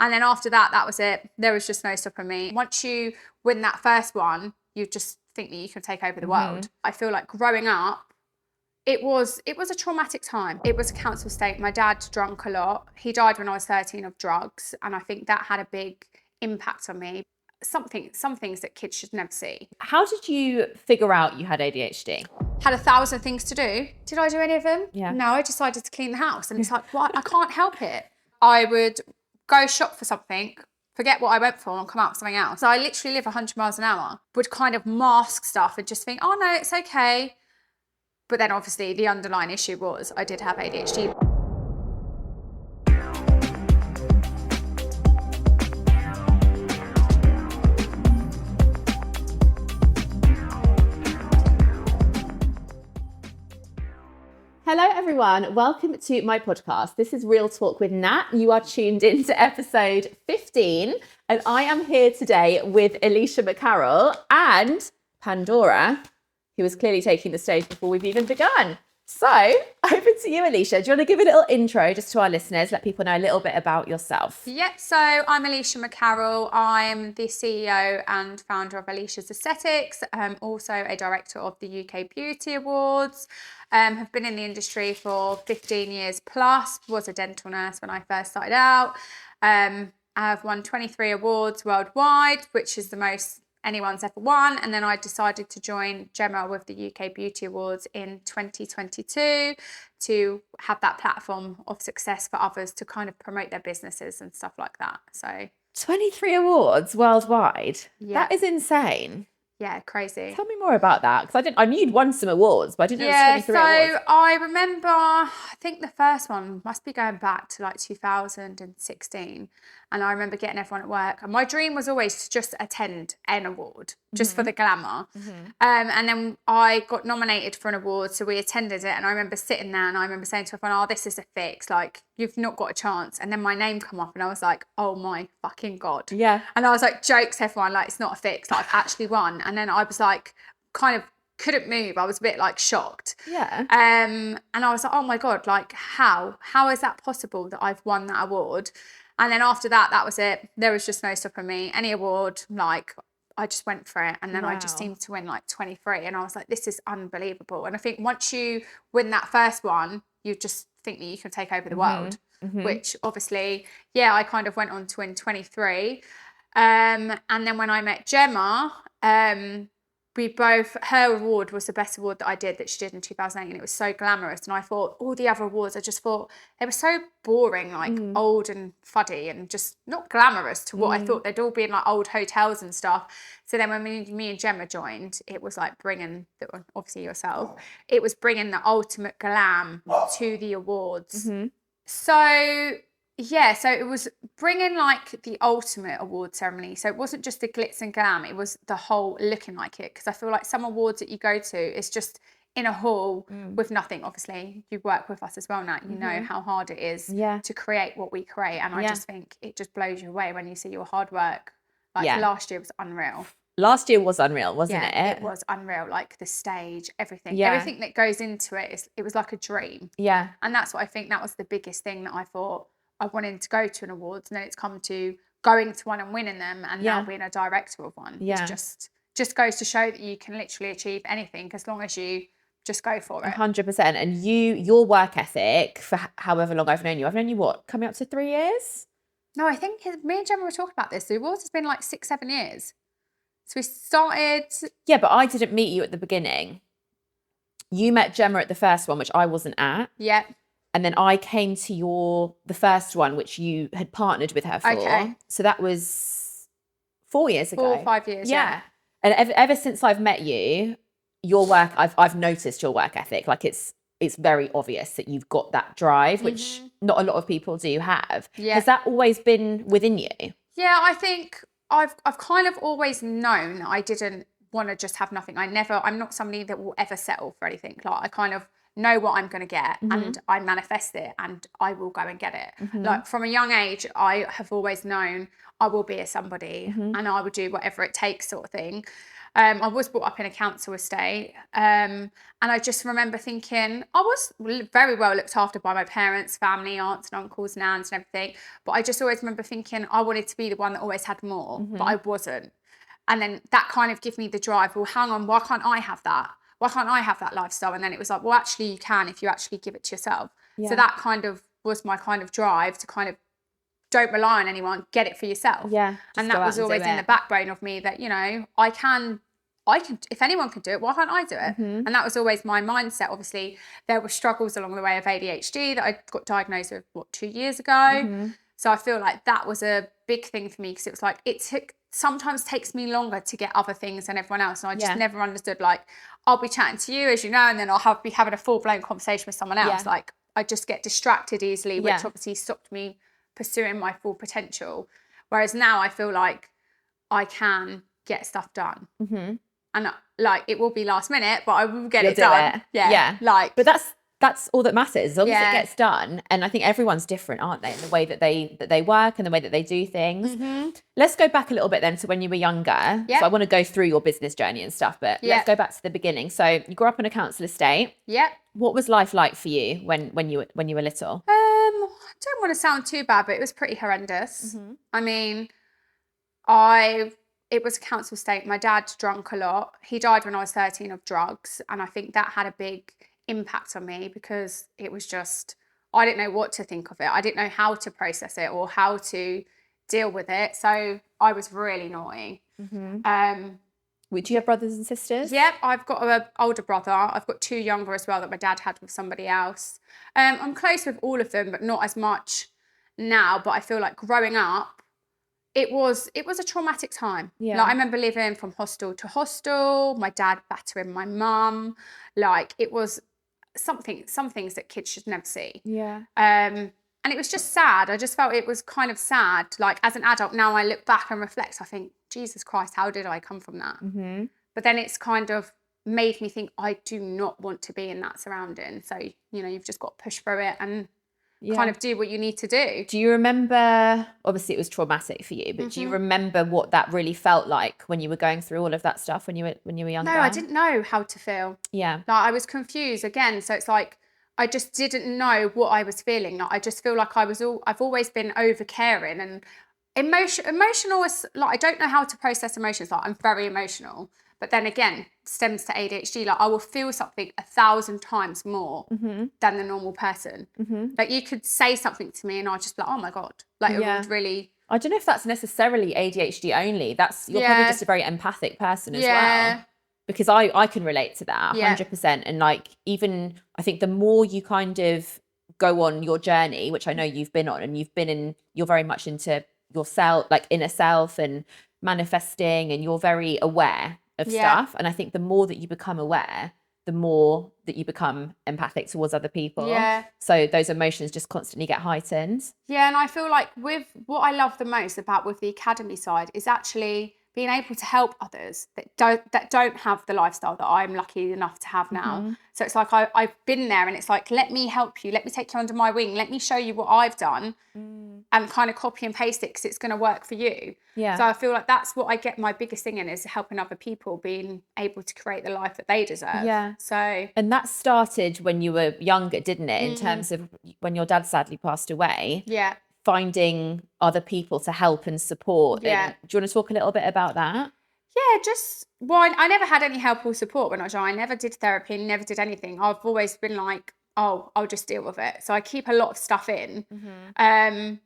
And then after that, that was it. There was just no stopping me. Once you win that first one, you just think that you can take over the world. I feel like growing up, it was a traumatic time. It was a council estate. My dad drank a lot. He died when I was 13 of drugs. And I think that had a big impact on me. Some things that kids should never see. How did you figure out you had ADHD? Had 1,000 things to do. Did I do any of them? Yeah. No, I decided to clean the house. And it's like, what? I can't help it. I would go shop for something, forget what I went for and come out with something else. So I literally live 100 miles an hour, would kind of mask stuff and just think, oh no, it's okay. But then obviously the underlying issue was I did have ADHD. Hello everyone, welcome to my podcast. This is Real Talk with Nat. You are tuned into episode 15 and I am here today with Alisha McCaroll and Pandora, who is clearly taking the stage before we've even begun. So, over to you, Alisha. Do you want to give a little intro just to our listeners, let people know a little bit about yourself? Yep, so I'm Alisha McCaroll. I'm the CEO and founder of Alisha's Aesthetics. I'm also a director of the UK Beauty Awards. Have been in the industry for 15 years plus, was a dental nurse when I first started out. I've won 23 awards worldwide, which is the most anyone's ever won. And then I decided to join Gemma with the UK Beauty Awards in 2022 to have that platform of success for others to kind of promote their businesses and stuff like that. So 23 awards worldwide. Yeah. That is insane. Yeah, crazy. Tell me more about that, because I knew you'd won some awards, but I didn't know it was 23 awards. So I remember, I think the first one must be going back to like 2016. And I remember getting everyone at work. And my dream was always to just attend an award, just for the glamour. And then I got nominated for an award, so we attended it. And I remember sitting there and I remember saying to everyone, oh, this is a fix. Like, you've not got a chance. And then my name come up and I was like, oh my fucking God. Yeah. And I was like, jokes to everyone, like, it's not a fix. Like, I've actually won. And then I was like, kind of couldn't move. I was a bit like shocked. Yeah. And I was like, oh my God, like how is that possible that I've won that award? And then after that, that was it. There was just no stopping me. Any award, like, I just went for it. And then I just seemed to win like 23. And I was like, this is unbelievable. And I think once you win that first one, you just think that you can take over the world, which obviously, yeah, I kind of went on to win 23. And then when I met Gemma, her award was the best award that she did in 2008, and it was so glamorous. And I thought all the other awards, I just thought they were so boring, like old and fuddy and just not glamorous to what I thought. They'd all be in like old hotels and stuff. So then when me and Gemma joined, it was like bringing, obviously yourself, it was bringing the ultimate glam to the awards. So yeah, so it was bringing like the ultimate award ceremony. So it wasn't just the glitz and glam, it was the whole looking like it. Because I feel like some awards that you go to is just in a hall with nothing. Obviously, you work with us as well, Nat. You know how hard it is to create what we create. And I just think it just blows you away when you see your hard work. Like last year was unreal. Last year was unreal, wasn't it? It was unreal. Like the stage, everything. Everything that goes into it, it was like a dream. Yeah. And that's what I think that was the biggest thing that I thought I wanted to go to an awards, and then it's come to going to one and winning them, and now being a director of one. Yeah. It's just goes to show that you can literally achieve anything as long as you just go for it. 100%. And your work ethic for however long I've known you what, coming up to 3 years? No, I think me and Gemma were talking about this. The awards has been like 6-7 years. So we started. Yeah, but I didn't meet you at the beginning. You met Gemma at the first one, which I wasn't at. Yeah. And then I came to the first one, which you had partnered with her for. Okay. So that was 4 years ago. 4 or 5 years, yeah. And ever since I've met you, your work, I've noticed your work ethic. Like it's very obvious that you've got that drive, which not a lot of people do have. Yeah. Has that always been within you? Yeah, I think I've kind of always known I didn't want to just have nothing. I'm not somebody that will ever settle for anything. Like I kind of know what I'm going to get and I manifest it and I will go and get it. Like from a young age, I have always known I will be a somebody and I will do whatever it takes sort of thing. I was brought up in a council estate, and I just remember thinking I was very well looked after by my parents, family, aunts and uncles, nans and everything. But I just always remember thinking I wanted to be the one that always had more, but I wasn't. And then that kind of gave me the drive. Well, hang on, why can't I have that? Why can't I have that lifestyle? And then it was like, well, actually you can if you actually give it to yourself. Yeah. So that kind of was my kind of drive to kind of don't rely on anyone, get it for yourself. Yeah. And that was always in the backbone of me that, you know, I can, if anyone can do it, why can't I do it? And that was always my mindset. Obviously, there were struggles along the way of ADHD that I got diagnosed with, 2 years ago. So I feel like that was a big thing for me because it was like, sometimes takes me longer to get other things than everyone else. And I just never understood, like, I'll be chatting to you, as you know, and then I'll be having a full-blown conversation with someone else. Like, I just get distracted easily, which obviously stopped me pursuing my full potential. Whereas now I feel like I can get stuff done. And like, it will be last minute, but I will get it done. Yeah. Like, but that's all that matters, as long as it gets done. And I think everyone's different, aren't they, in the way that they work and the way that they do things. Let's go back a little bit then to when you were younger. So I want to go through your business journey and stuff, but let's go back to the beginning. So you grew up in a council estate. What was life like for you when you were little? I don't want to sound too bad, but it was pretty horrendous. I mean, it was a council estate. My dad drank a lot. He died when I was 13 of drugs, and I think that had a big impact on me because it was just, I didn't know what to think of it. I didn't know how to process it or how to deal with it. So I was really naughty. Do you have brothers and sisters? Yep, I've got an older brother. I've got 2 younger as well that my dad had with somebody else. I'm close with all of them, but not as much now. But I feel like growing up, it was a traumatic time. Like, I remember living from hostel to hostel, my dad battering my mum. Like, it was some things that kids should never see. And it was just sad. I just felt it was kind of sad. Like, as an adult now, I look back and reflect, I think, Jesus Christ, how did I come from that? But then it's kind of made me think I do not want to be in that surrounding. So, you know, you've just got to push through it and kind of do what you need to do. Do you remember, obviously it was traumatic for you, but do you remember what that really felt like when you were going through all of that stuff when you were younger? No, I didn't know how to feel. Like, I was confused again. So it's like, I just didn't know what I was feeling. Like, I just feel like I've always been over caring and emotional is like, I don't know how to process emotions. Like, I'm very emotional, but then again, stems to ADHD. Like, I will feel something 1,000 times more than the normal person. Like, you could say something to me and I'll just be like, oh my God. Like, it would really. I don't know if that's necessarily ADHD only. You're probably just a very empathic person as well. Because I can relate to that 100%. And like, even I think the more you kind of go on your journey, which I know you've been on, and you're very much into yourself, like inner self and manifesting, and you're very aware of stuff. And I think the more that you become aware, the more that you become empathic towards other people. So those emotions just constantly get heightened. And I feel like with what I love the most about with the academy side is actually being able to help others that don't have the lifestyle that I'm lucky enough to have now. So it's like I've been there, and it's like, let me help you, let me take you under my wing, let me show you what I've done, and kind of copy and paste it because it's going to work for you. So I feel like that's what I get my biggest thing in, is helping other people, being able to create the life that they deserve. And that started when you were younger, didn't it? In terms of when your dad sadly passed away. Finding other people to help and support. And do you want to talk a little bit about that? I never had any help or support when I was young. I never did therapy, never did anything. I've always been like, oh, I'll just deal with it. So I keep a lot of stuff in. And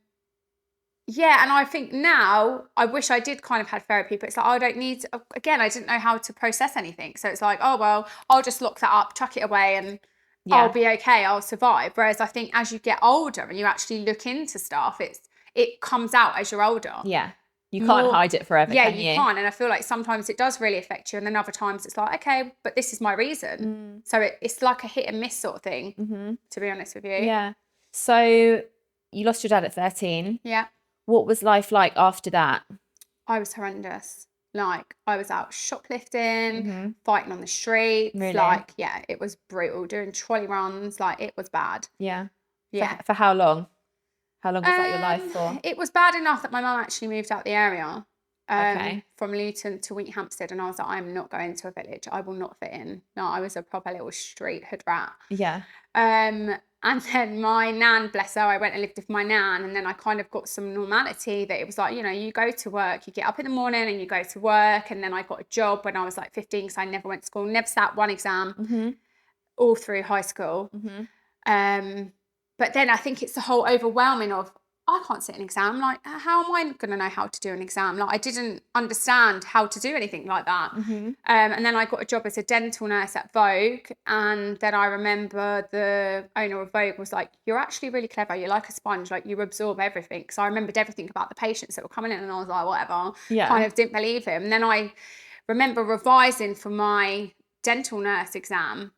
I think now I wish I did kind of had therapy, but it's like, I don't need to, again, I didn't know how to process anything. So it's like, oh, well, I'll just lock that up, chuck it away, and I'll be okay, I'll survive. Whereas I think as you get older and you actually look into stuff, it comes out as you're older. You can't hide it forever, can you? You can't. And I feel like sometimes it does really affect you, and then other times it's like, okay, but this is my reason. So it's like a hit and miss sort of thing, to be honest with you. So you lost your dad at 13. What was life like after that? I was horrendous. Like, I was out shoplifting, fighting on the streets. Really? Like, it was brutal. Doing trolley runs. Like, it was bad. For how long? How long was that your life for? It was bad enough that my mum actually moved out the area. from Luton to Wheat Hampstead, and I was like, I'm not going to a village. I will not fit in. No, I was a proper little street hood rat. Yeah. And then my nan, bless her, I went and lived with my nan, and then I kind of got some normality that it was like, you know, you go to work, you get up in the morning and you go to work. And then I got a job when I was like 15 because I never went to school, never sat one exam all through high school. But then I think it's the whole overwhelming of, I can't sit an exam. Like, how am I going to know how to do an exam? Like, I didn't understand how to do anything like that. And then I got a job as a dental nurse at Vogue. And then I remember the owner of Vogue was like, you're actually really clever. You're like a sponge. Like, you absorb everything. Because I remembered everything about the patients that were coming in. And I was like, whatever. Yeah. Kind of didn't believe him. And then I remember revising for my dental nurse exam.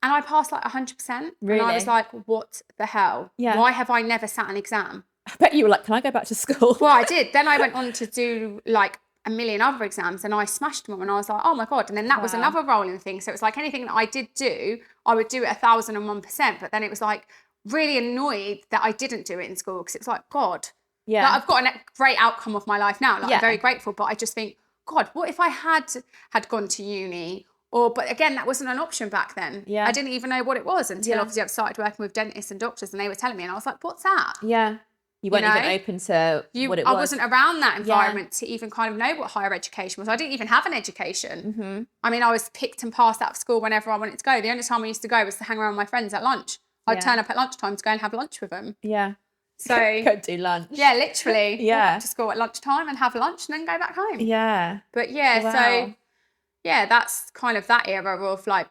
And I passed like 100%. Really? And I was like, what the hell? Yeah. Why have I never sat an exam? I bet you were like, can I go back to school? Well, I did. Then I went on to do like a million other exams and I smashed them. And I was like, oh my God. And then that was another rolling thing. So it was like anything that I did do, I would do it 1,001%. But then it was like really annoyed that I didn't do it in school because it's like, God, like, I've got a great outcome of my life now. Like, I'm very grateful. But I just think, God, what if I had gone to uni? But again, that wasn't an option back then. I didn't even know what it was until obviously I've started working with dentists and doctors and they were telling me and I was like, what's that? Yeah. You weren't even open to what it was. I wasn't around that environment to even kind of know what higher education was. I didn't even have an education. I mean, I was picked and passed out of school whenever I wanted to go. The only time I used to go was to hang around with my friends at lunch. I'd turn up at lunchtime to go and have lunch with them. Yeah. So go do lunch. Yeah, literally. Yeah. Walk up to school at lunchtime and have lunch and then go back home. Yeah. But yeah, so yeah, that's kind of that era of like,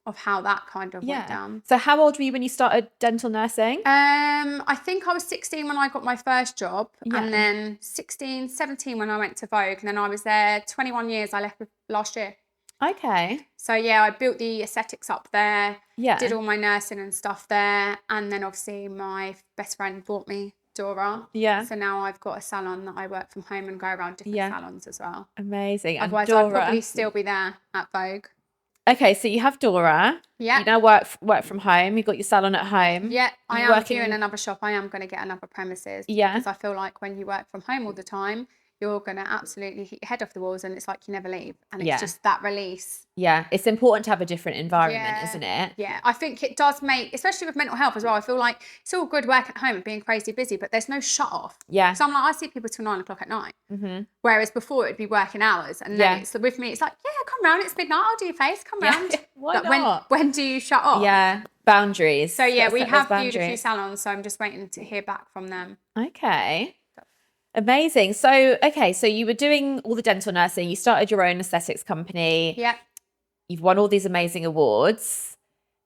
of how that kind of went down. So how old were you when you started dental nursing? I think I was 16 when I got my first job and then 16, 17 when I went to Vogue. And then I was there 21 years. I left last year. Okay. So yeah, I built the aesthetics up there. Yeah. Did all my nursing and stuff there. And then obviously my best friend bought me Dora. Yeah. So now I've got a salon that I work from home and go around different salons as well. Amazing. Otherwise, I'd probably still be there at Vogue. Okay, so you have Dora. Yeah. You now work from home. You've got your salon at home. Yeah, I am doing another shop. I am going to get another premises. Yeah. Because I feel like when you work from home all the time, you're going to absolutely hit your head off the walls and it's like you never leave. And it's just that release. Yeah, it's important to have a different environment, isn't it? Yeah, I think it does make, especially with mental health as well, I feel like it's all good working at home and being crazy busy, but there's no shut off. Yeah. So I'm like, I see people till 9 o'clock at night. Whereas before it'd be working hours. And then it's with me, it's like, yeah, come round, it's midnight, I'll do your face, come round. Why like, not? When do you shut off? Yeah, boundaries. So yeah, we have viewed a few salons, so I'm just waiting to hear back from them. Okay. Amazing. So, okay, so you were doing all the dental nursing, you started your own aesthetics company. Yeah. You've won all these amazing awards.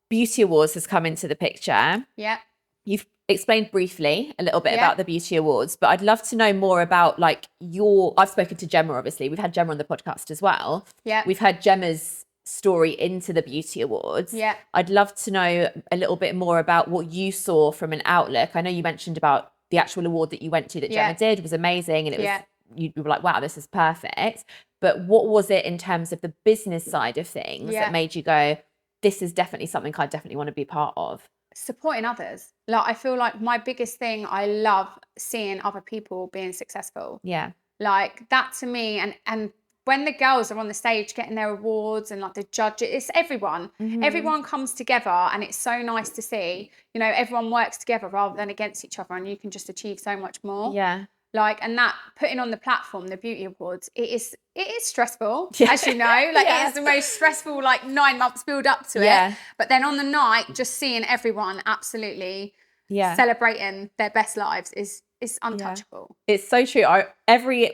Beauty Awards has come into the picture. Yeah. You've explained briefly a little bit about the Beauty Awards, but I'd love to know more about like I've spoken to Gemma, obviously. We've had Gemma on the podcast as well. Yeah. We've had Gemma's story into the Beauty Awards. Yeah. I'd love to know a little bit more about what you saw from an outlook. I know you mentioned about the actual award that you went to that Gemma did was amazing. And it was, you were like, wow, this is perfect. But what was it in terms of the business side of things that made you go, this is definitely something I definitely want to be part of? Supporting others. Like, I feel like my biggest thing, I love seeing other people being successful. Yeah. Like that to me, and when the girls are on the stage getting their awards and like the judges, it's everyone. Everyone comes together and it's so nice to see, you know, everyone works together rather than against each other and you can just achieve so much more. Yeah. Like, and that putting on the platform, the Beauty Awards, it is stressful, as you know, like it is the most stressful, like 9 months build up to it. But then on the night, just seeing everyone absolutely celebrating their best lives is untouchable. It's so true. I've only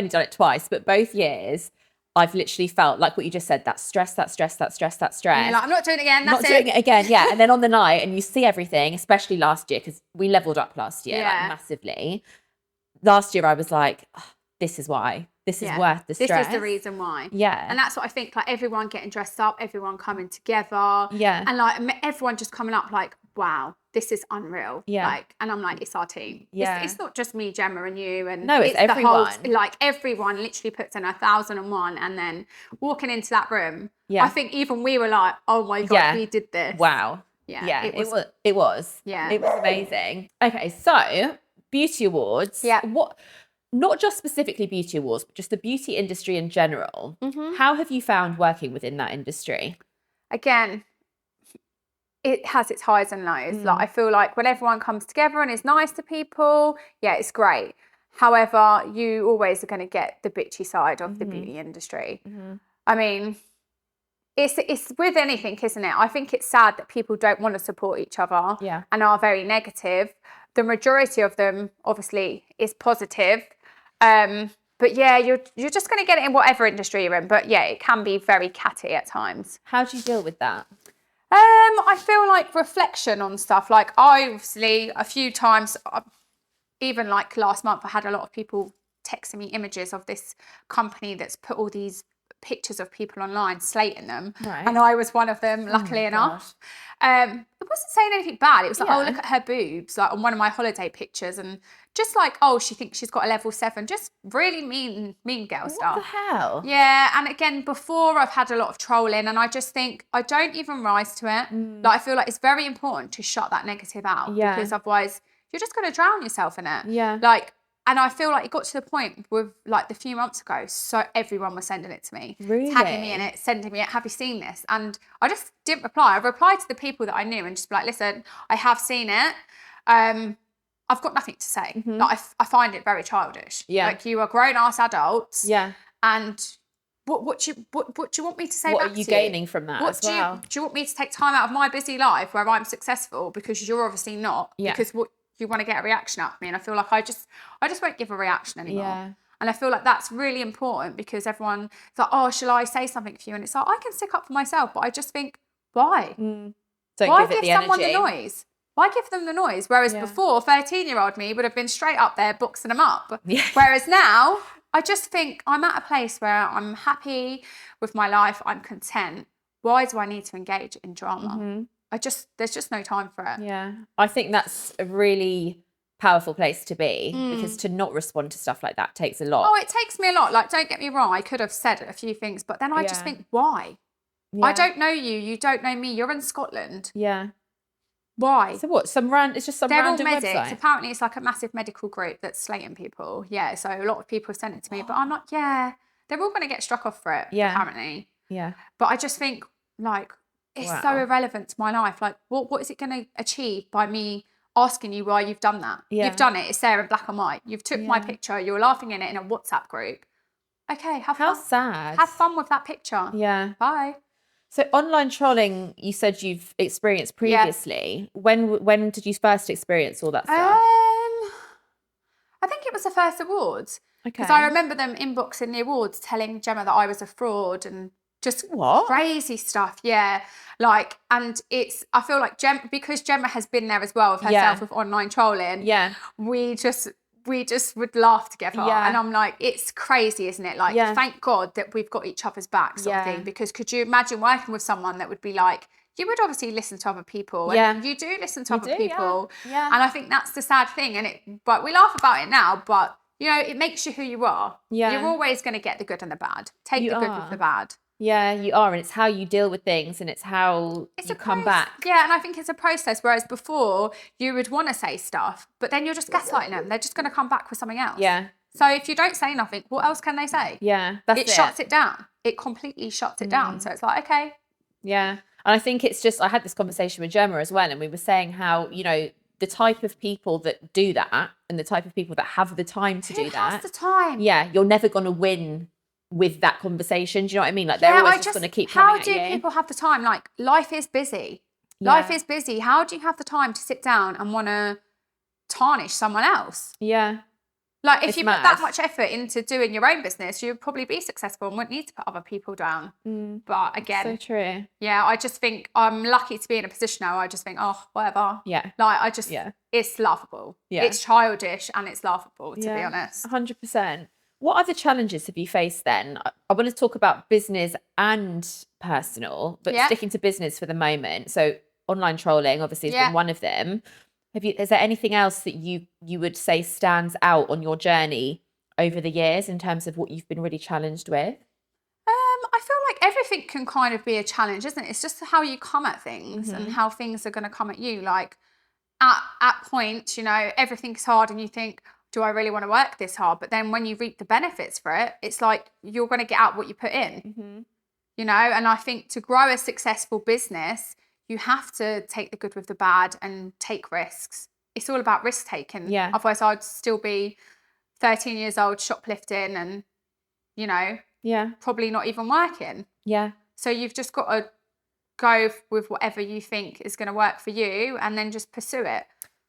done it twice, but both years I've literally felt like what you just said, that stress. And you're like, I'm not doing it again, doing it again, And then on the night and you see everything, especially last year, because we leveled up last year like massively. Last year I was like, oh, this is why. This is worth the stress. This is the reason why. Yeah. And that's what I think, like everyone getting dressed up, everyone coming together. Yeah. And like everyone just coming up like, wow, this is unreal. Yeah. Like, and I'm like, it's our team. Yeah. It's not just me, Gemma, and you. And no, it's everyone. The whole, like everyone literally puts in 1,001 and then walking into that room. Yeah. I think even we were like, oh my God, we did this. Wow. Yeah. It was. Yeah. It was amazing. Okay, so Beauty Awards. Yeah. not just specifically beauty awards, but just the beauty industry in general. How have you found working within that industry? Again, it has its highs and lows. Like, I feel like when everyone comes together and is nice to people, yeah, it's great. However, you always are going to get the bitchy side of the beauty industry. I mean, it's with anything, isn't it? I think it's sad that people don't want to support each other and are very negative. The majority of them, obviously, is positive. But yeah, you're just going to get it in whatever industry you're in. But yeah, it can be very catty at times. How do you deal with that? I feel like reflection on stuff. Like, I obviously a few times, even like last month, I had a lot of people texting me images of this company that's put all these pictures of people online, slating them, and I was one of them, luckily enough. It wasn't saying anything bad. It was like, oh, look at her boobs, like on one of my holiday pictures, and just like, oh, she thinks she's got a level 7, just really mean girl stuff. What the hell? Yeah, and again, before I've had a lot of trolling, and I just think I don't even rise to it. Like, I feel like it's very important to shut that negative out, because otherwise you're just going to drown yourself in it. Like, and I feel like it got to the point with like the few months ago, so everyone was sending it to me, tagging me in it, sending me it, have you seen this? And I just didn't reply. I replied to the people that I knew and just be like, listen, I have seen it. I've got nothing to say. Like, I find it very childish. Like, you are grown-ass adults. And what do you want me to say back to you? What are you gaining from that as well? Do you want me to take time out of my busy life where I'm successful, because you're obviously not? Because what you want to get a reaction out of me, and I feel like I just won't give a reaction anymore. And I feel like that's really important, because everyone's like, oh, shall I say something for you? And it's like, I can stick up for myself, but I just think, why? Why give someone the noise? Why give them the noise? Whereas before, 13-year-old me would have been straight up there boxing them up. Whereas now, I just think I'm at a place where I'm happy with my life. I'm content. Why do I need to engage in drama? There's just no time for it. I think that's a really powerful place to be, because to not respond to stuff like that takes a lot. Oh, it takes me a lot. Like, don't get me wrong, I could have said a few things, but then I just think, why? I don't know you. You don't know me. You're in Scotland. Why? So what? It's just some random website? They're all medics. Apparently, it's like a massive medical group that's slating people. Yeah, so a lot of people have sent it to me, but I'm like, they're all going to get struck off for it, apparently. But I just think, like, it's so irrelevant to my life. Like, what is it going to achieve by me asking you why you've done that? You've done it. It's there in black and white. You've took my picture. You're laughing in it in a WhatsApp group. Okay, have fun. How sad. Have fun with that picture. Bye. So online trolling, you said you've experienced previously. When did you first experience all that stuff? I think it was the first awards. Because I remember them inboxing the awards, telling Gemma that I was a fraud and just crazy stuff. Like, and I feel like because Gemma has been there as well with herself with online trolling. We just would laugh together. And I'm like, it's crazy, isn't it? Like, thank God that we've got each other's back, sort of thing. Because could you imagine working with someone that would be like, you would obviously listen to other people. And you do listen to other people. And I think that's the sad thing. But we laugh about it now, but you know, it makes you who you are. You're always going to get the good and the bad. Take the good with the bad. Yeah, you are. And it's how you deal with things, and it's how you come back. Yeah, and I think it's a process. Whereas before, you would want to say stuff, but then you're just gaslighting them. They're just going to come back with something else. So if you don't say nothing, what else can they say? That's it. Shuts it down. It completely shuts it down. So it's like, okay. And I think it's just, I had this conversation with Gemma as well, and we were saying how, you know, the type of people that do that and the type of people that have the time to do that. Who has the time? You're never going to win with that conversation. Do you know what I mean? Like, they're always just going to keep coming at you. How do people have the time? Like, life is busy. Life is busy. How do you have the time to sit down and want to tarnish someone else? Like, if you put that much effort into doing your own business, you'd probably be successful and wouldn't need to put other people down. But again, so true. I just think I'm lucky to be in a position now. I just think, oh, whatever. Like, I just, it's laughable. It's childish and it's laughable, to be honest. 100%. What other challenges have you faced then? I want to talk about business and personal, but sticking to business for the moment. So online trolling obviously has been one of them. Is there anything else that you would say stands out on your journey over the years in terms of what you've been really challenged with? I feel like everything can kind of be a challenge, isn't it? It's just how you come at things and how things are going to come at you. Like, at points, you know, everything's hard and you think, do I really want to work this hard? But then when you reap the benefits for it, it's like you're going to get out what you put in, you know? And I think to grow a successful business, you have to take the good with the bad and take risks. It's all about risk taking. Yeah. Otherwise I'd still be 13 years old shoplifting and, you know, probably not even working. Yeah. So you've just got to go with whatever you think is going to work for you and then just pursue it.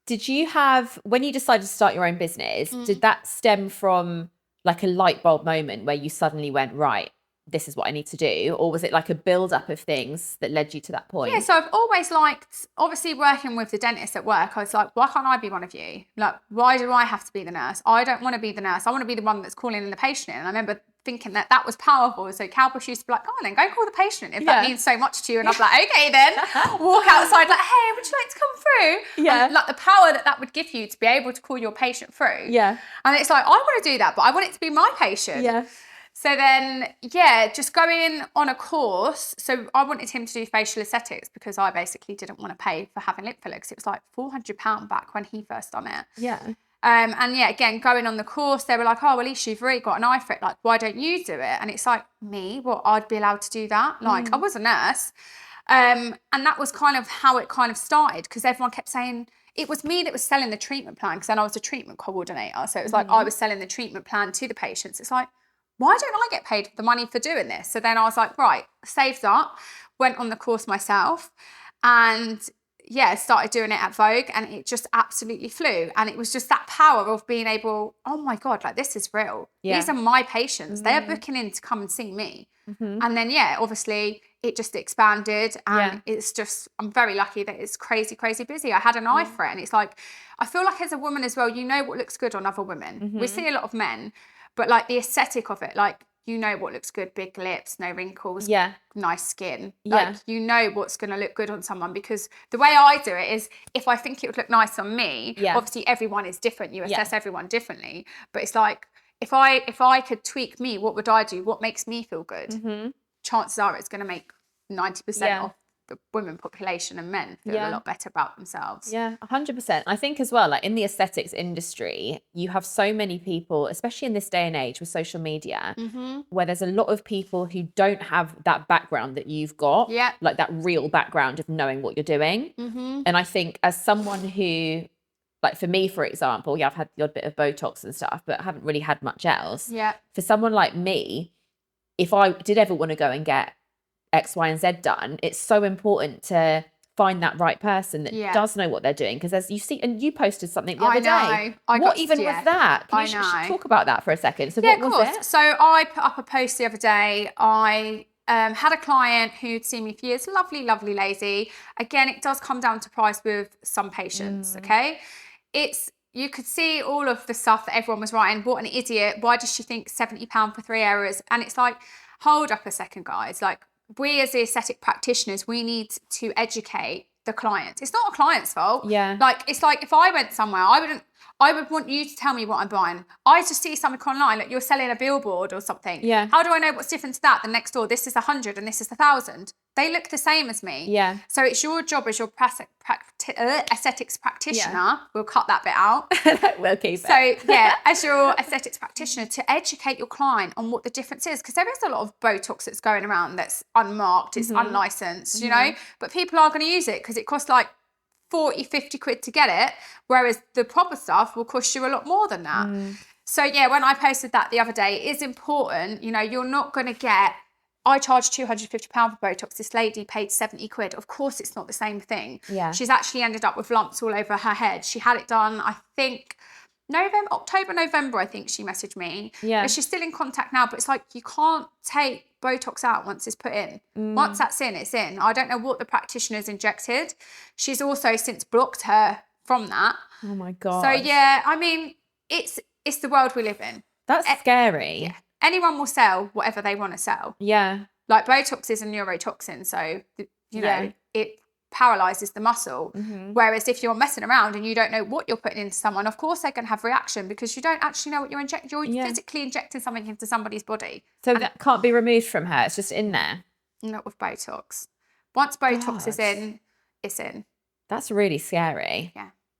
Did you have, when you decided to start your own business, did that stem from like a light bulb moment where you suddenly went, right, this is what I need to do? Or was it like a build up of things that led you to that point? Yeah, so I've always liked, obviously working with the dentist at work, I was like, why can't I be one of you? Like, why do I have to be the nurse? I don't want to be the nurse. I want to be the one that's calling in the patient. And I remember thinking that was powerful. So Cowboys used to be like, go on then, go call the patient if that means so much to you. And I was like, okay then, walk outside like, hey, would you like to come through? Yeah. And like the power that would give you to be able to call your patient through. Yeah. And it's like, I want to do that, but I want it to be my patient. Yeah. So then, just going on a course. So I wanted him to do facial aesthetics because I basically didn't want to pay for having lip filler because it was like £400 back when he first done it. Yeah. And again, going on the course, they were like, oh, Alisha, you've already got an eye for it. Like, why don't you do it? And it's like, me? What, I'd be allowed to do that? Like, I was a nurse. And that was kind of how it kind of started because everyone kept saying, it was me that was selling the treatment plan because then I was a treatment coordinator. So it was like I was selling the treatment plan to the patients. It's like, why don't I get paid the money for doing this? So then I was like, right, saved up, went on the course myself and started doing it at Vogue and it just absolutely flew. And it was just that power of being able, oh my God, like this is real. Yeah. These are my patients. They're booking in to come and see me. And then, obviously it just expanded and it's just, I'm very lucky that it's crazy, crazy busy. I had an eye for it. And it's like, I feel like as a woman as well, you know what looks good on other women. We see a lot of men, but like the aesthetic of it, like, you know what looks good, big lips, no wrinkles, nice skin. Like, you know what's going to look good on someone because the way I do it is if I think it would look nice on me, obviously everyone is different. You assess everyone differently. But it's like, if I could tweak me, what would I do? What makes me feel good? Chances are it's going to make 90% of the women population and men feel a lot better about themselves. Yeah, 100%. I think as well, like in the aesthetics industry, you have so many people, especially in this day and age with social media, where there's a lot of people who don't have that background that you've got, like that real background of knowing what you're doing. And I think as someone who, like for me, for example, I've had the odd bit of Botox and stuff, but I haven't really had much else. For someone like me, if I did ever want to go and get X, Y, and Z done, it's so important to find that right person that does know what they're doing. Because as you see, and you posted something the other day. What was that? Can you talk about that for a second? So what was it? So I put up a post the other day. I had a client who'd seen me for years. Lovely, lovely lady. Again, it does come down to price with some patients, okay? You could see all of the stuff that everyone was writing. What an idiot. Why does she think £70 for 3 hours? And it's like, hold up a second, guys. Like, we as the aesthetic practitioners, we need to educate the client. It's not a client's fault. Like, it's like if I went somewhere, I would want you to tell me what I'm buying. I just see something online, like you're selling a billboard or something. How do I know what's different to that? The next door, this is 100 and this is 1,000. They look the same as me. So it's your job as your aesthetics practitioner. We'll cut that bit out. We'll keep it. So as your aesthetics practitioner, to educate your client on what the difference is, because there is a lot of Botox that's going around that's unmarked, it's unlicensed, you know, but people are going to use it because it costs like 40, 50 quid to get it, whereas the proper stuff will cost you a lot more than that. So when I posted that the other day, it is important, you know, you're not going to get, I charged £250 for Botox. This lady paid 70 quid. Of course, it's not the same thing. She's actually ended up with lumps all over her head. She had it done, I think, October, November, I think she messaged me. But she's still in contact now, but it's like, you can't take Botox out once it's put in. Once that's in, it's in. I don't know what the practitioner's injected. She's also since blocked her from that. Oh my God. So I mean, it's the world we live in. That's scary. Anyone will sell whatever they want to sell. Like Botox is a neurotoxin, so you know it paralyzes the muscle. Whereas if you're messing around and you don't know what you're putting into someone, of course they're going to have reaction because you don't actually know what you're injecting. You're physically injecting something into somebody's body. So that can't be removed from her. It's just in there. Not with Botox. Once Botox is in, it's in. That's really scary.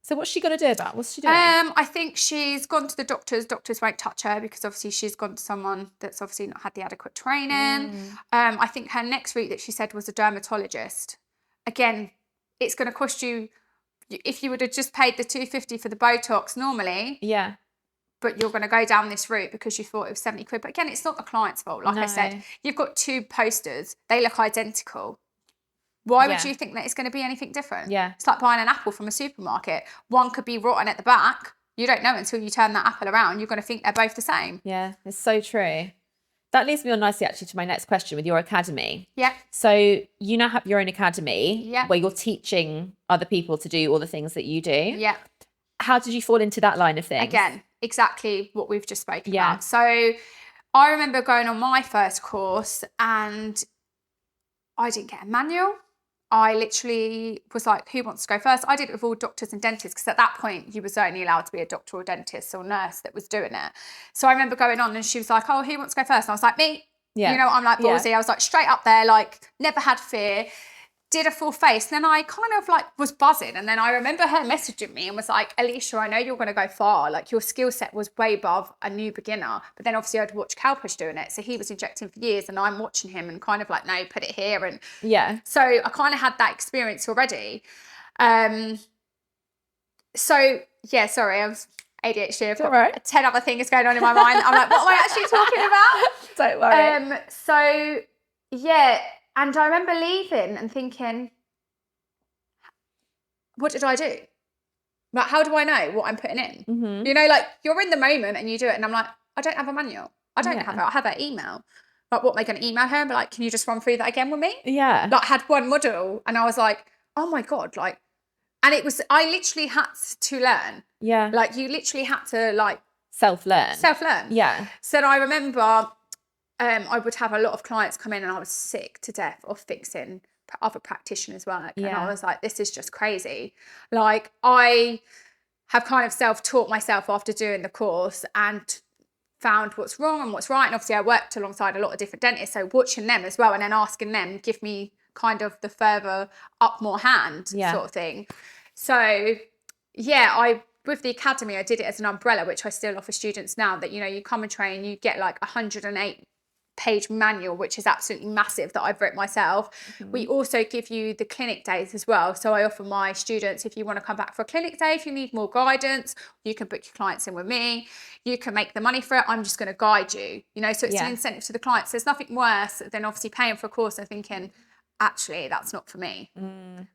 So what's she going to do about it? What's she doing? I think she's gone to the doctors. Doctors won't touch her because obviously she's gone to someone that's obviously not had the adequate training. I think her next route that she said was a dermatologist. Again, it's going to cost you, if you would have just paid the $250 for the Botox normally. Yeah. But you're going to go down this route because you thought it was 70 quid. But again, it's not the client's fault. Like I said, you've got 2 posters. They look identical. Why would you think that it's going to be anything different? Yeah. It's like buying an apple from a supermarket. One could be rotten at the back. You don't know until you turn that apple around. You're going to think they're both the same. Yeah, it's so true. That leads me on nicely actually to my next question with your academy. Yeah. So you now have your own academy where you're teaching other people to do all the things that you do. Yeah. How did you fall into that line of things? Again, exactly what we've just spoken about. So I remember going on my first course and I didn't get a manual. I literally was like, who wants to go first? I did it with all doctors and dentists because at that point you was only allowed to be a doctor or dentist or nurse that was doing it. So I remember going on and she was like, oh, who wants to go first? And I was like, me. Yeah. You know, I'm like ballsy. I was like straight up there, like never had fear. Did a full face. And then I kind of like was buzzing. And then I remember her messaging me and was like, Alisha, I know you're going to go far. Like your skill set was way above a new beginner. But then obviously I'd watch Calpush doing it. So he was injecting for years and I'm watching him and kind of like, no, put it here. And so I kind of had that experience already. So yeah, sorry, I was ADHD. I've got 10 other things going on in my mind. I'm like, what am I actually talking about? Don't worry. So yeah. And I remember leaving and thinking, what did I do? Like, how do I know what I'm putting in? Mm-hmm. You know, like you're in the moment and you do it. And I'm like, I don't have a manual. I don't have it. I have her email. Like, what am I going to email her and be like, can you just run through that again with me? Yeah. Like, had one model and I was like, oh my God, like, and it was, I literally had to learn. Yeah. Like, you literally had to like self-learn. Yeah. So I remember I would have a lot of clients come in and I was sick to death of fixing other practitioners' work. And I was like, this is just crazy. Like, I have kind of self-taught myself after doing the course and found what's wrong and what's right. And obviously I worked alongside a lot of different dentists. So watching them as well and then asking them, give me kind of the further up more hand sort of thing. So yeah, with the academy, I did it as an umbrella, which I still offer students now, that, you know, you come and train, you get like 108-page manual, which is absolutely massive, that I've written myself. Mm-hmm. We also give you the clinic days as well. So I offer my students, if you want to come back for a clinic day, if you need more guidance, you can book your clients in with me. You can make the money for it. I'm just going to guide you, you know, so it's an incentive to the clients. There's nothing worse than obviously paying for a course and thinking, actually, that's not for me.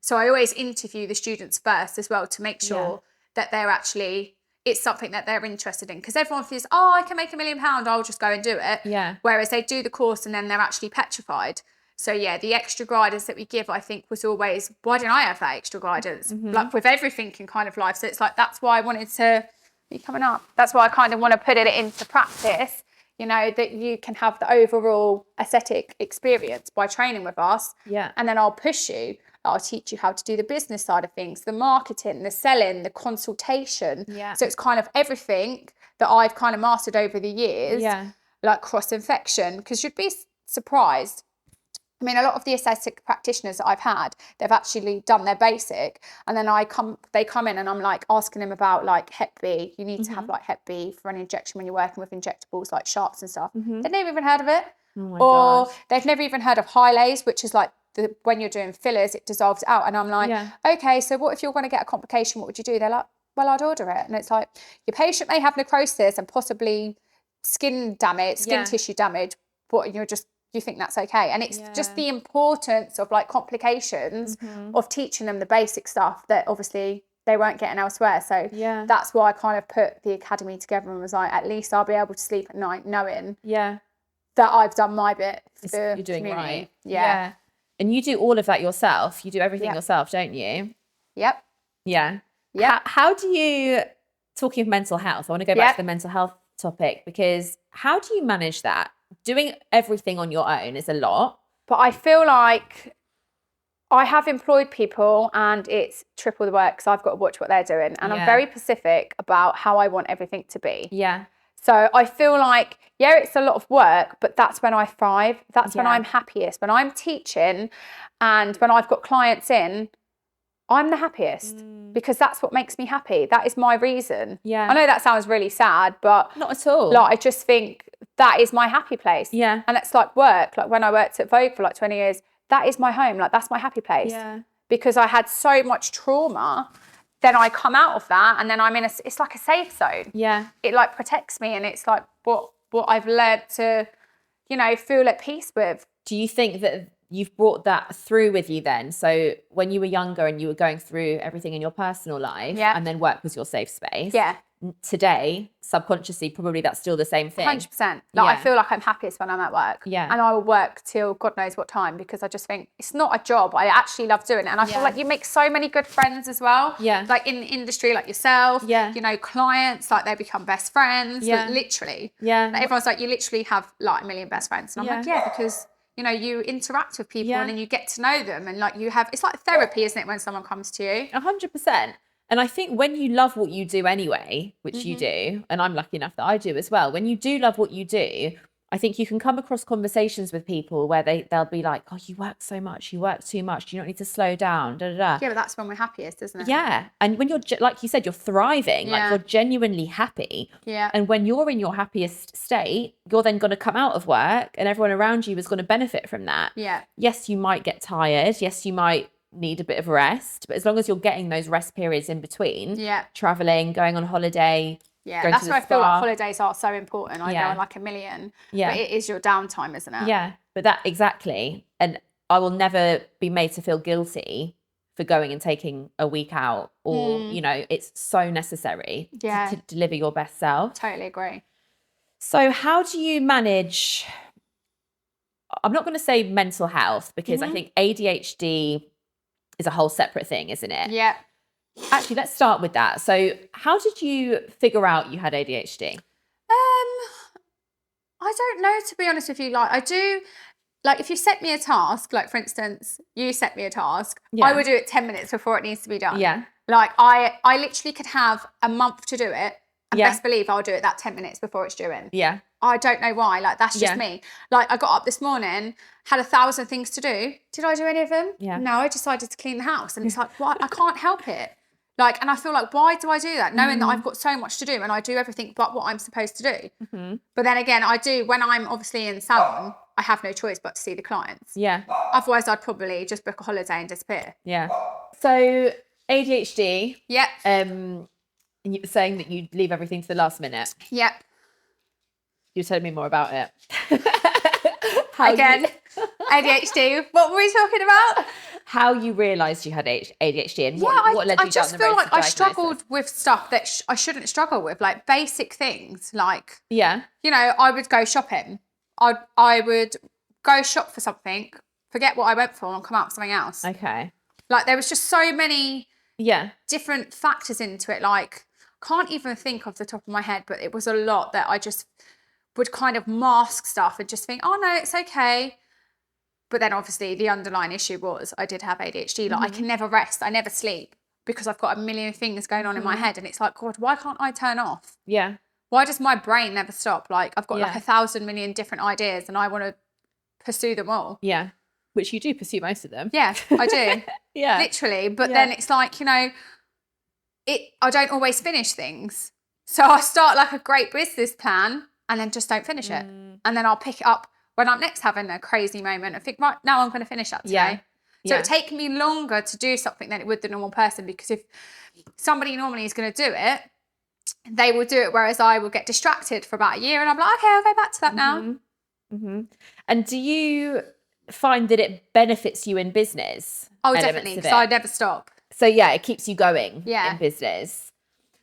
So I always interview the students first as well to make sure that they're actually, it's something that they're interested in. Because everyone feels, oh, I can make £1 million, I'll just go and do it. Yeah. Whereas they do the course and then they're actually petrified. So yeah, the extra guidance that we give, I think, was always, why didn't I have that extra guidance? Mm-hmm. Like with everything in kind of life. So it's like, that's why I wanted to be coming up. That's why I kind of want to put it into practice, you know, that you can have the overall aesthetic experience by training with us. Yeah. And then I'll push you. I'll teach you how to do the business side of things, the marketing, the selling, the consultation. Yeah. So it's kind of everything that I've kind of mastered over the years, like cross-infection, because you'd be surprised. I mean, a lot of the aesthetic practitioners that I've had, they've actually done their basic, and then they come in and I'm like asking them about like Hep B. You need to have like Hep B for an injection when you're working with injectables like sharps and stuff. They've never even heard of it. Oh my gosh. They've never even heard of Hyalase, which is like when you're doing fillers, it dissolves out. And I'm like, okay, so what if you're going to get a complication? What would you do? They're like, well, I'd order it. And it's like, your patient may have necrosis and possibly skin damage, skin tissue damage, but you think that's okay. And it's just the importance of like complications of teaching them the basic stuff that obviously they weren't getting elsewhere. So that's why I kind of put the academy together and was like, at least I'll be able to sleep at night knowing that I've done my bit for the You're doing community. Right. Yeah. And you do all of that yourself. You do everything yourself, don't you? Yep. Yeah. Yeah. How do you, talking of mental health, I want to go back to the mental health topic, because how do you manage that? Doing everything on your own is a lot. But I feel like I have employed people and it's triple the work because I've got to watch what they're doing. And I'm very specific about how I want everything to be. Yeah. So I feel like, it's a lot of work, but that's when I thrive. That's when I'm happiest. When I'm teaching and when I've got clients in, I'm the happiest because that's what makes me happy. That is my reason. Yeah. I know that sounds really sad, but not at all. like, I just think that is my happy place. Yeah. And it's like work. Like when I worked at Vogue for like 20 years, that is my home. Like that's my happy place. Yeah. Because I had so much trauma, then I come out of that and then I'm in it's like a safe zone. Yeah. It like protects me, and it's like what I've learned to, you know, feel at peace with. Do you think that you've brought that through with you then? So when you were younger and you were going through everything in your personal life, and then work was your safe space. Yeah. Today, subconsciously, probably that's still the same thing. 100%. Like I feel like I'm happiest when I'm at work. Yeah. And I will work till God knows what time, because I just think it's not a job. I actually love doing it. And I feel like you make so many good friends as well. Yeah. Like in the industry, like yourself. Yeah. You know, clients, like they become best friends. Yeah. Like, literally. Yeah. Like, everyone's like, you literally have like a million best friends. And I'm like, yeah, because you know, you interact with people and then you get to know them, and like you have, it's like therapy, isn't it, when someone comes to you? 100%. And I think when you love what you do anyway, which you do, and I'm lucky enough that I do as well, when you do love what you do, I think you can come across conversations with people where they'll be like, oh, you work so much, you work too much, you don't need to slow down, da da da. Yeah, but that's when we're happiest, isn't it? Yeah. And when you're, like you said, you're thriving, like you're genuinely happy. Yeah. And when you're in your happiest state, you're then going to come out of work and everyone around you is going to benefit from that. Yeah. Yes, you might get tired. Yes, you might need a bit of rest. But as long as you're getting those rest periods in between, traveling, going on holiday. Yeah, that's why I feel like holidays are so important. I go on like a million. Yeah. But it is your downtime, isn't it? Yeah, but that exactly. And I will never be made to feel guilty for going and taking a week out, or, you know, it's so necessary to deliver your best self. Totally agree. So how do you manage, I'm not going to say mental health, because I think ADHD is a whole separate thing, isn't it? Yeah. Actually, let's start with that. So how did you figure out you had ADHD? I don't know, to be honest with you. Like I do, like if you set me a task, like for instance, you set me a task, I would do it 10 minutes before it needs to be done. Yeah. Like I literally could have a month to do it, and best believe I'll do it that 10 minutes before it's due in. Yeah. I don't know why. Like that's just me. Like I got up this morning, had 1,000 things to do. Did I do any of them? Yeah. No, I decided to clean the house, and it's like, what? I can't help it. Like, and I feel like, why do I do that? Knowing that I've got so much to do, and I do everything but what I'm supposed to do. But then again, I do, when I'm obviously in salon, I have no choice but to see the clients. Yeah. Otherwise, I'd probably just book a holiday and disappear. Yeah. So ADHD. Yep. And you were saying that you leave everything to the last minute. Yep. You're telling me more about it. ADHD. What were we talking about? How you realised you had ADHD, and what led you down the road to diagnosis? I just feel like I struggled with stuff that I shouldn't struggle with, like basic things, like you know, I would go shopping. I would go shop for something, forget what I went for, and come out with something else. Okay. Like there was just so many different factors into it. Like can't even think off the top of my head, but it was a lot that I just would kind of mask stuff and just think, oh no, it's okay. But then obviously the underlying issue was I did have ADHD. Like I can never rest. I never sleep because I've got a million things going on in my head. And it's like, God, why can't I turn off? Yeah. Why does my brain never stop? Like I've got like 1,000 million different ideas and I want to pursue them all. Yeah. Which you do pursue most of them. Yeah, I do. Literally. But then it's like, you know, I don't always finish things. So I start like a great business plan and then just don't finish it. And then I'll pick it up when I'm next having a crazy moment and think, right, now I'm going to finish that today. So it take me longer to do something than it would the normal person, because if somebody normally is going to do it, they will do it, whereas I will get distracted for about a year and I'm like, okay, I'll go back to that now. And do you find that it benefits you in business? Oh, definitely, because I never stop. So yeah, it keeps you going in business.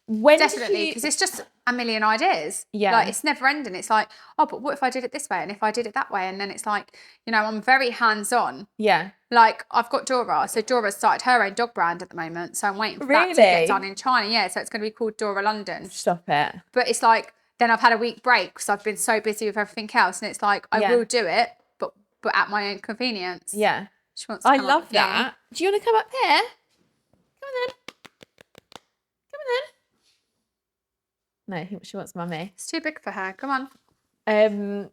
Definitely, because it's just a million ideas. Yeah. Like it's never ending. It's like, oh, but what if I did it this way? And if I did it that way? And then it's like, you know, I'm very hands-on. Yeah. Like I've got Dora. So Dora's started her own dog brand at the moment. So I'm waiting for that to get done in China. Yeah. So it's going to be called Dora London. Stop it. But it's like, then I've had a week break because I've been so busy with everything else. And it's like, I will do it, but at my own convenience. Yeah. I love that. Do you want to come up here? Come on then. No, she wants mummy. It's too big for her. Come on.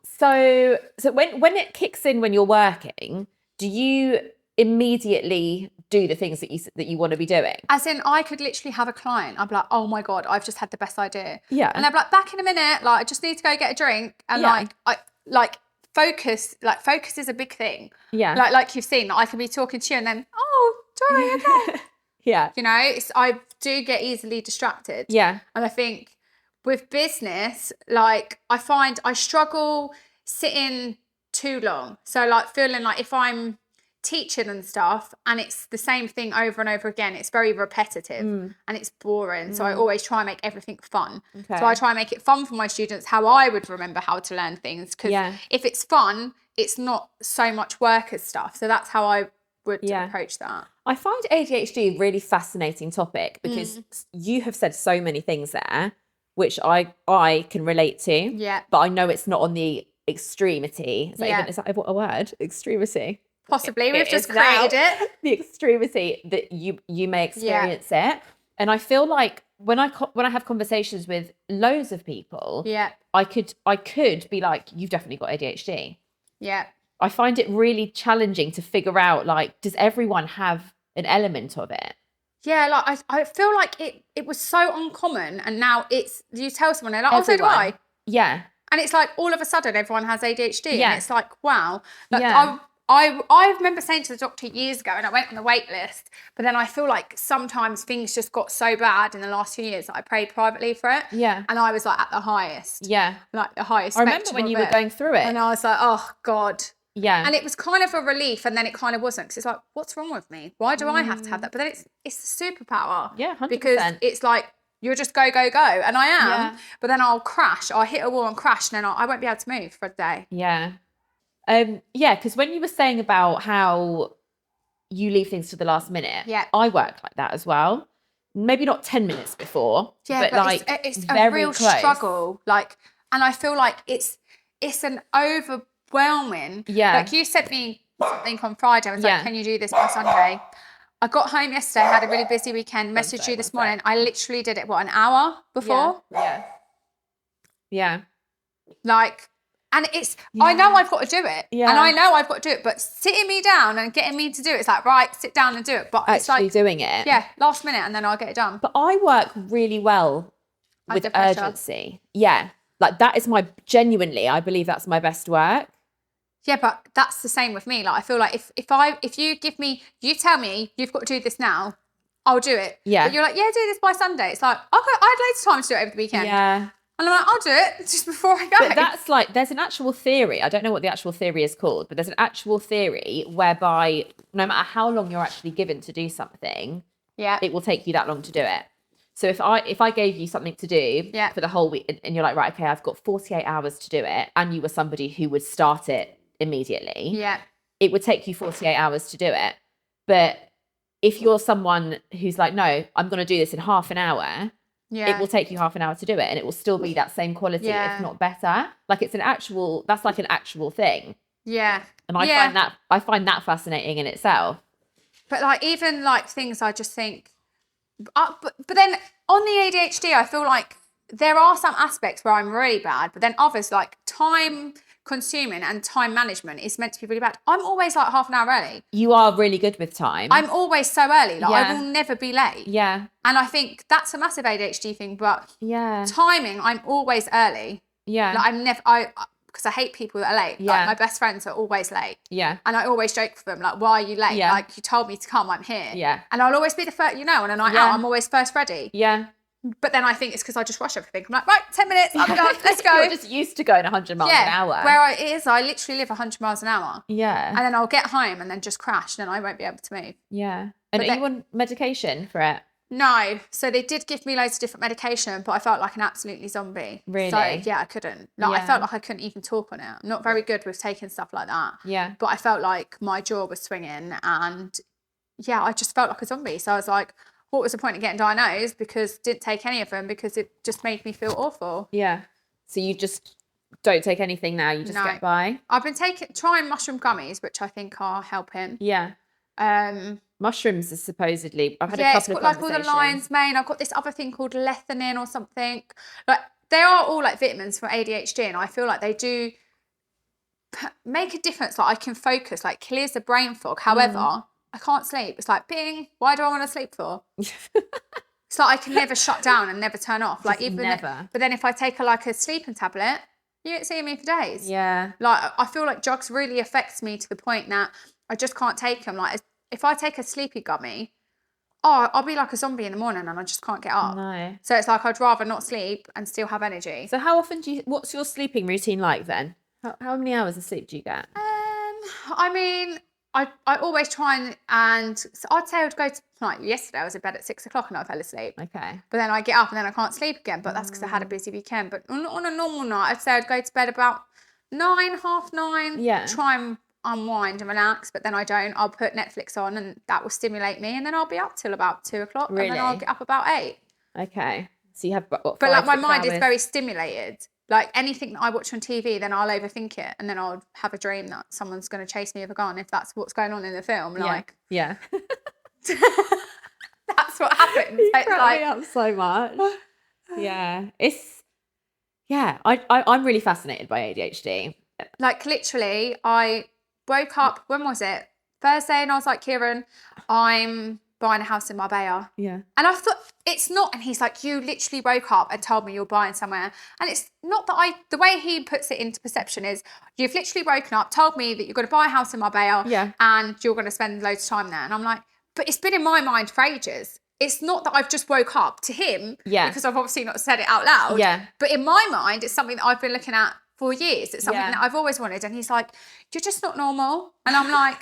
So when it kicks in when you're working, do you immediately do the things that you want to be doing. As in, I could literally have a client. I'd be like, oh my God, I've just had the best idea. Yeah. And they'd be like, back in a minute. Like, I just need to go get a drink. And focus is a big thing. Yeah. Like you've seen, I can be talking to you and then, oh, Joy, okay. Yeah. You know, I do get easily distracted. Yeah. And I think with business, like I find I struggle sitting too long. So like feeling like if I'm teaching and stuff and it's the same thing over and over again, it's very repetitive and it's boring. So I always try and make everything fun. Okay. So I try and make it fun for my students, how I would remember how to learn things. Because if it's fun, it's not so much work as stuff. So that's how I would approach that. I find ADHD a really fascinating topic because you have said so many things there, which I can relate to. Yeah. But I know it's not on the extremity. Is that a word? Extremity. Possibly. We've just created it. The extremity that you may experience it. And I feel like when I have conversations with loads of people, I could be like, you've definitely got ADHD. Yeah. I find it really challenging to figure out, like, does everyone have an element of it? Yeah, like I feel like it was so uncommon, and now you tell someone, they're like, oh, so do I. Yeah. And it's like all of a sudden everyone has ADHD. Yeah. And it's like, wow. Like, I remember saying to the doctor years ago, and I went on the wait list, but then I feel like sometimes things just got so bad in the last few years that I prayed privately for it. Yeah. And I was like at the highest. Yeah. Like the highest. I remember when you were going through it. And I was like, oh God. Yeah. And it was kind of a relief, and then it kind of wasn't, because it's like, what's wrong with me? Why do I have to have that? But then it's a superpower. Yeah, 100%. Because it's like, you're just go, go, go. And I am, but then I'll crash. I'll hit a wall and crash, and then I won't be able to move for a day. Yeah. Because when you were saying about how you leave things to the last minute, I work like that as well. Maybe not 10 minutes before, but like it's very a real close. struggle. Like, and I feel like it's an overwhelming. Yeah. Like you sent me something on Friday. I was like, can you do this by Sunday? I got home yesterday, had a really busy weekend, messaged you this morning. I literally did it, an hour before? Yeah. Like, and I know I've got to do it. Yeah. And I know I've got to do it, but sitting me down and getting me to do it, it's like, right, sit down and do it. But it's actually like doing it. Yeah, last minute, and then I'll get it done. But I work really well with urgency. Yeah. Like that is genuinely, I believe that's my best work. Yeah, but that's the same with me. Like I feel like if you tell me you've got to do this now, I'll do it. Yeah. But you're like, do this by Sunday. It's like, okay, I had loads of time to do it over the weekend. Yeah. And I'm like, I'll do it just before I go. But that's like, there's an actual theory. I don't know what the actual theory is called, but there's an actual theory whereby no matter how long you're actually given to do something, it will take you that long to do it. So if I gave you something to do for the whole week and you're like, right, okay, I've got 48 hours to do it, and you were somebody who would start it immediately, it would take you 48 hours to do it. But if you're someone who's like, no, I'm going to do this in half an hour, it will take you half an hour to do it, and it will still be that same quality, if not better. Like that's like an actual thing. Yeah. And I find that fascinating in itself. But like even like things I just think, but then on the ADHD, I feel like there are some aspects where I'm really bad, but then others like time consuming and time management is meant to be really bad. I'm always like half an hour early. You are really good with time. I'm always so early. Like I will never be late. Yeah. And I think that's a massive ADHD thing, but timing, I'm always early. Yeah. Like I'm never, because I hate people that are late. Yeah. Like my best friends are always late. Yeah. And I always joke with them, like, why are you late? Yeah. Like you told me to come, I'm here. Yeah. And I'll always be the first, on a night out, I'm always first ready. Yeah. But then I think it's because I just rush everything. I'm like, right, 10 minutes, I'm done, let's go. You're just used to going 100 miles an hour. I literally live 100 miles an hour. Yeah. And then I'll get home and then just crash, and then I won't be able to move. Yeah. And are you on medication for it? No. So they did give me loads of different medication, but I felt like an absolutely zombie. Really? So yeah, I couldn't. Like I felt like I couldn't even talk on it. I'm not very good with taking stuff like that. Yeah. But I felt like my jaw was swinging, and I just felt like a zombie. So I was like, what was the point of getting diagnosed? Because didn't take any of them because it just made me feel awful. Yeah. So you just don't take anything now, you just get by? I've been trying mushroom gummies, which I think are helping. Yeah. Mushrooms is supposedly, I've had a couple of conversations. Like all the lion's mane. I've got this other thing called lecithin or something. Like they are all like vitamins for ADHD, and I feel like they do make a difference. Like I can focus, like clears the brain fog. However, I can't sleep. It's like, bing, why do I want to sleep for? It's like I can never shut down and never turn off. Like even never. But then if I take a sleeping tablet, you ain't seeing me for days. Yeah. Like I feel like drugs really affects me to the point that I just can't take them. Like if I take a sleepy gummy, I'll be like a zombie in the morning and I just can't get up. No. So it's like I'd rather not sleep and still have energy. So how often what's your sleeping routine like then? How many hours of sleep do you get? I mean, I always try and so I'd say I would go to, like yesterday I was in bed at 6 o'clock and I fell asleep. Okay. But then I get up and then I can't sleep again. But that's because I had a busy weekend. But on a normal night, I'd say I'd go to bed about 9, half 9. Yeah. Try and unwind and relax. But then I don't. I'll put Netflix on and that will stimulate me. And then I'll be up till about 2 o'clock. Really? And then I'll get up about 8. Okay. So you have what, But 5, like my 6 mind hours? is very stimulated. Like anything that I watch on TV, then I'll overthink it. And then I'll have a dream that someone's going to chase me with a gun if that's what's going on in the film. Like, yeah. that's what happens. You It's crack like, me up so much. I'm really fascinated by ADHD. like literally, I woke up, when was it? Thursday, and I was like, Kieran, I'm buying a house in Marbella. Yeah. And I thought, it's not, and he's like, you literally woke up and told me you're buying somewhere. And it's not that the way he puts it into perception is, you've literally woken up, told me that you're going to buy a house in Marbella and you're going to spend loads of time there. And I'm like, but it's been in my mind for ages. It's not that I've just woke up to him because I've obviously not said it out loud. Yeah. But in my mind, it's something that I've been looking at for years. It's something that I've always wanted. And he's like, you're just not normal. And I'm like,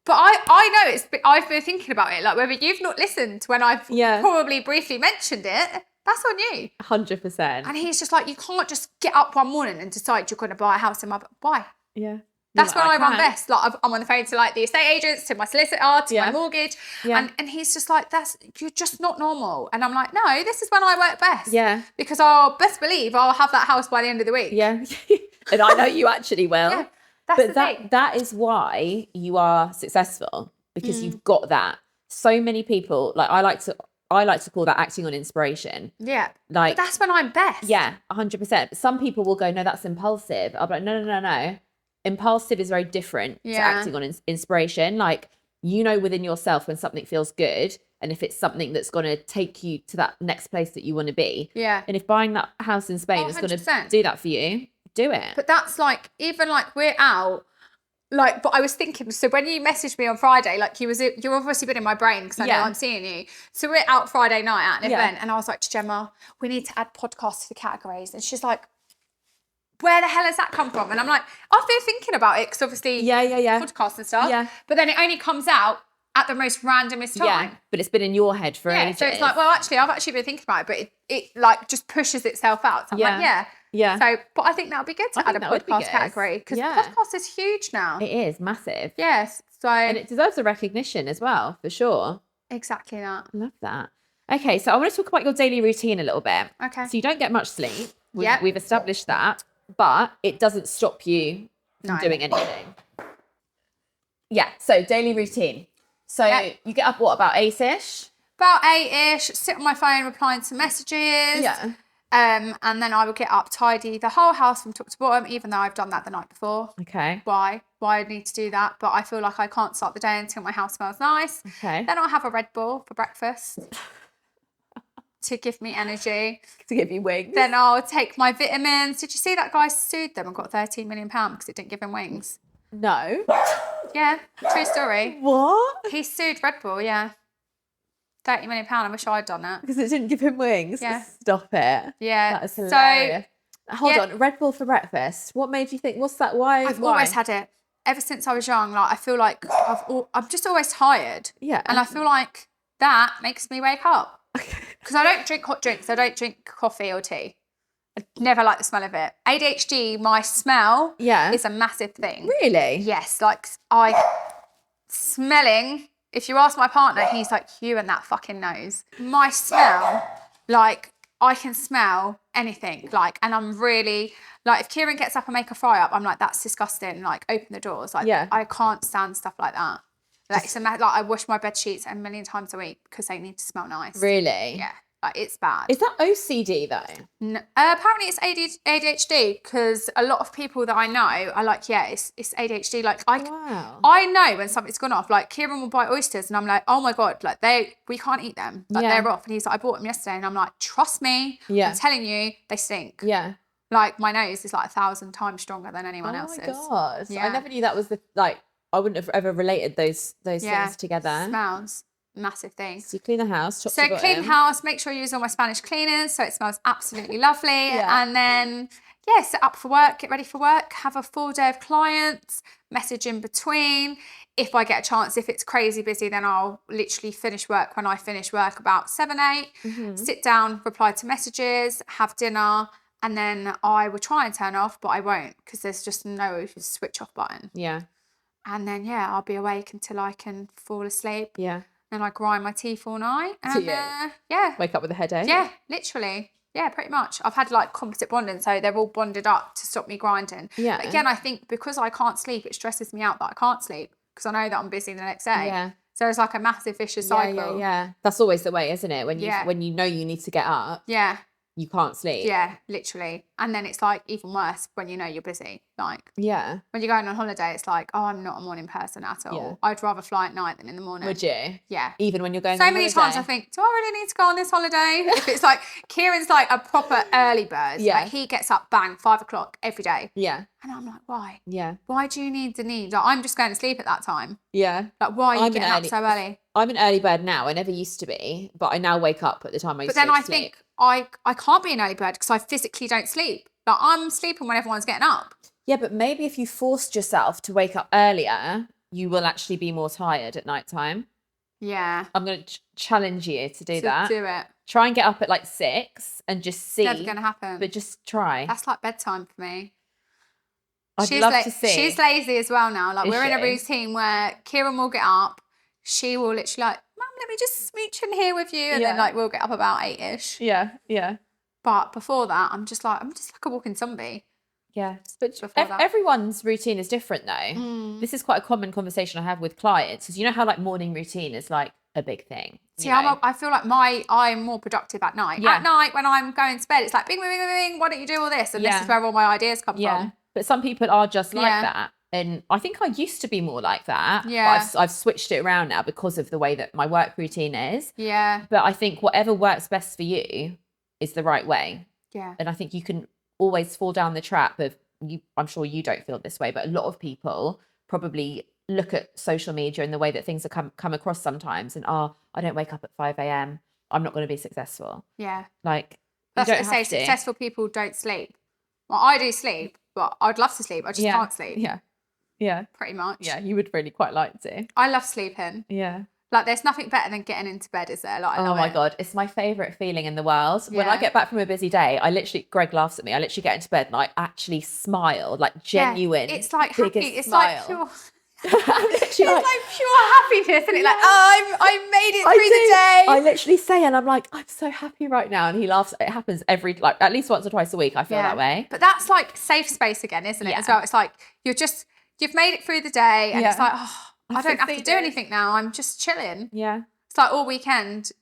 but I know I've been thinking about it. Like whether you've not listened when I've probably briefly mentioned it, that's on you. 100%. And he's just like, you can't just get up one morning and decide you're going to buy a house in Marbella. Why? Yeah. That's when I run best. Like I'm on the phone to like the estate agents, to my solicitor, to my mortgage. Yeah. And he's just like, you're just not normal. And I'm like, no, this is when I work best. Yeah. Because I'll best believe I'll have that house by the end of the week. Yeah. And I know you actually will. Yeah. That's the thing. That is why you are successful, because you've got that. So many people, like I like to call that acting on inspiration. Yeah. Like but that's when I'm best. Yeah, 100%. Some people will go, no, that's impulsive. I'll be like, no. Impulsive is very different to acting on inspiration. Like, you know within yourself when something feels good and if it's something that's going to take you to that next place that you want to be. Yeah. And if buying that house in Spain is going to do that for you, do it. But that's like, even like we're out, like, but I was thinking, so when you messaged me on Friday, like you've obviously been in my brain because I know I'm seeing you. So we're out Friday night at an event and I was like to Gemma, we need to add podcasts to the categories. And she's like, where the hell has that come from? And I'm like, I've been thinking about it because obviously podcasts and stuff. Yeah. But then it only comes out at the most randomest time. Yeah, but it's been in your head for ages. So it's like, well, actually, I've actually been thinking about it, but it like just pushes itself out. So I'm like, yeah. So, but I think that would be good to add a podcast category because podcast is huge now. It is massive. Yes. So and it deserves a recognition as well, for sure. Exactly that. Love that. Okay, so I want to talk about your daily routine a little bit. Okay. So you don't get much sleep. We've established that, but it doesn't stop you from doing anything. Yeah. So daily routine. So you get up, what, about 8-ish? About 8-ish, sit on my phone replying to messages. Yeah. And then I would get up, tidy the whole house from top to bottom, even though I've done that the night before. Okay. Why I need to do that, but I feel like I can't start the day until my house smells nice. Okay. Then I'll have a Red Bull for breakfast to give me energy. To give you wings. Then I'll take my vitamins. Did you see that guy sued them and got £13 million because it didn't give him wings? No. Yeah, true story. What? He sued Red Bull, yeah. £30 million. I wish I'd done that. Because it didn't give him wings? Yeah. Stop it. Yeah. That is hilarious. So, Hold on, Red Bull for breakfast. What made you think, what's that? Why? I've always had it. Ever since I was young, like I feel like I'm just always tired. Yeah. And I feel like that makes me wake up. Because I don't drink hot drinks. I don't drink coffee or tea. I never like the smell of it. ADHD, my smell is a massive thing. Really? Yes. Like smelling, if you ask my partner, he's like, you and that fucking nose. My smell, like I can smell anything. Like, and I'm really, like if Kieran gets up and make a fry up, I'm like, that's disgusting. Like open the doors. Like I can't stand stuff like that. Like, like I wash my bed sheets a million times a week because they need to smell nice. Really? Yeah. Like, it's bad. Is that OCD though? No, apparently it's ADHD, because a lot of people that I know are like, yeah, it's ADHD. Like, Wow. I know when something's gone off. Like, Kieran will buy oysters and I'm like, oh my God, like we can't eat them. Like, Yeah. they're off. And he's like, I bought them yesterday. And I'm like, trust me. Yeah. I'm telling you, they stink. Yeah. Like, my nose is like 1,000 times stronger than anyone else's. Oh my God. Yeah. I never knew that was I wouldn't have ever related those things together. Smells. Massive thing. So you clean the house, top to So bottom. clean the house, make sure you use all my Spanish cleaners so it smells absolutely lovely. Yeah. And then, set up for work, get ready for work, have a full day of clients, message in between. If I get a chance, if it's crazy busy, then I'll literally finish work when I finish work about 7, 8, sit down, reply to messages, have dinner, and then I will try and turn off, but I won't, because there's just no switch off button. Yeah. And then, I'll be awake until I can fall asleep. Yeah. And I grind my teeth all night. And wake up with a headache. Yeah, literally. Yeah, pretty much. I've had like composite bonding, so they're all bonded up to stop me grinding. Yeah. But again, I think because I can't sleep, it stresses me out that I can't sleep, because I know that I'm busy the next day. Yeah. So it's like a massive vicious cycle. Yeah. That's always the way, isn't it? When you know you need to get up, Yeah. you can't sleep. Yeah, literally. And then it's like even worse when you know you're busy. Like, Yeah. when you're going on holiday, it's like, oh, I'm not a morning person at all. Yeah. I'd rather fly at night than in the morning. Would you? Yeah. Even when you're going So on many holiday? times I think, do I really need to go on this holiday? If it's like, Kieran's like a proper early bird. Yeah. Like, he gets up, bang, 5 o'clock every day. Yeah. And I'm like, why? Yeah. Why do you need the need? Like, I'm just going to sleep at that time. Yeah. Like, why are you I'm an getting up early- so early? I'm an early bird now. I never used to be, but I now wake up at the time I used But then to I sleep. think I can't be an early bird because I physically don't sleep. Like, I'm sleeping when everyone's getting up. Yeah, but maybe if you forced yourself to wake up earlier, you will actually be more tired at night time. Yeah. I'm going to challenge you to do that. Do it. Try and get up at like 6 and just see. Never going to happen. But just try. That's like bedtime for me. I'd love to see. She's lazy as well now. Like, Is we're in a she? routine where Kieran will get up. She will literally like, Mum, let me just smooch in here with you. And then Yeah. like we'll get up about 8-ish. Yeah, yeah, But before that, I'm just like a walking zombie. yeah. But Before that. everyone's routine is different though. Mm. This is quite a common conversation I have with clients, because you know how like morning routine is like a big thing. See, you know? I feel like I'm more productive at night. Yeah. At night when I'm going to bed, it's like bing, bing, bing, bing, bing, why don't you do all this? And this Yeah. is where all my ideas come Yeah, from. but some people are just like Yeah. that. And I think I used to be more like that. Yeah. But I've switched it around now because of the way that my work routine is. Yeah. But I think whatever works best for you is the right way. Yeah. And I think you can always fall down the trap of, I'm sure you don't feel this way, but a lot of people probably look at social media and the way that things are come across sometimes and, I don't wake up at 5 a.m. I'm not going to be successful. Yeah. Like, That's you what don't I have say. to. Successful people don't sleep. Well, I do sleep, but I'd love to sleep. I just can't sleep. Yeah. Yeah. Pretty much. Yeah. You would really quite like to. I love sleeping. Yeah. Like, there's nothing better than getting into bed, is there? Like, I Oh love my it. God. It's my favourite feeling in the world. When I Yeah. get back from a busy day, Greg laughs at me. I literally get into bed and I actually smile, like genuine. Yeah. It's like happy. biggest It's smile. like pure. I'm literally It's like pure happiness, isn't it? Like, I made it I through do. the day. I literally say, and I'm like, I'm so happy right now. And he laughs. It happens at least once or twice a week. I feel that way. But that's like safe space again, isn't it? Yeah. As well, it's like you've made it through the day, and it's Yeah. like, oh, I don't have to do succeeded. anything now. I'm just chilling. Yeah. It's like all weekend,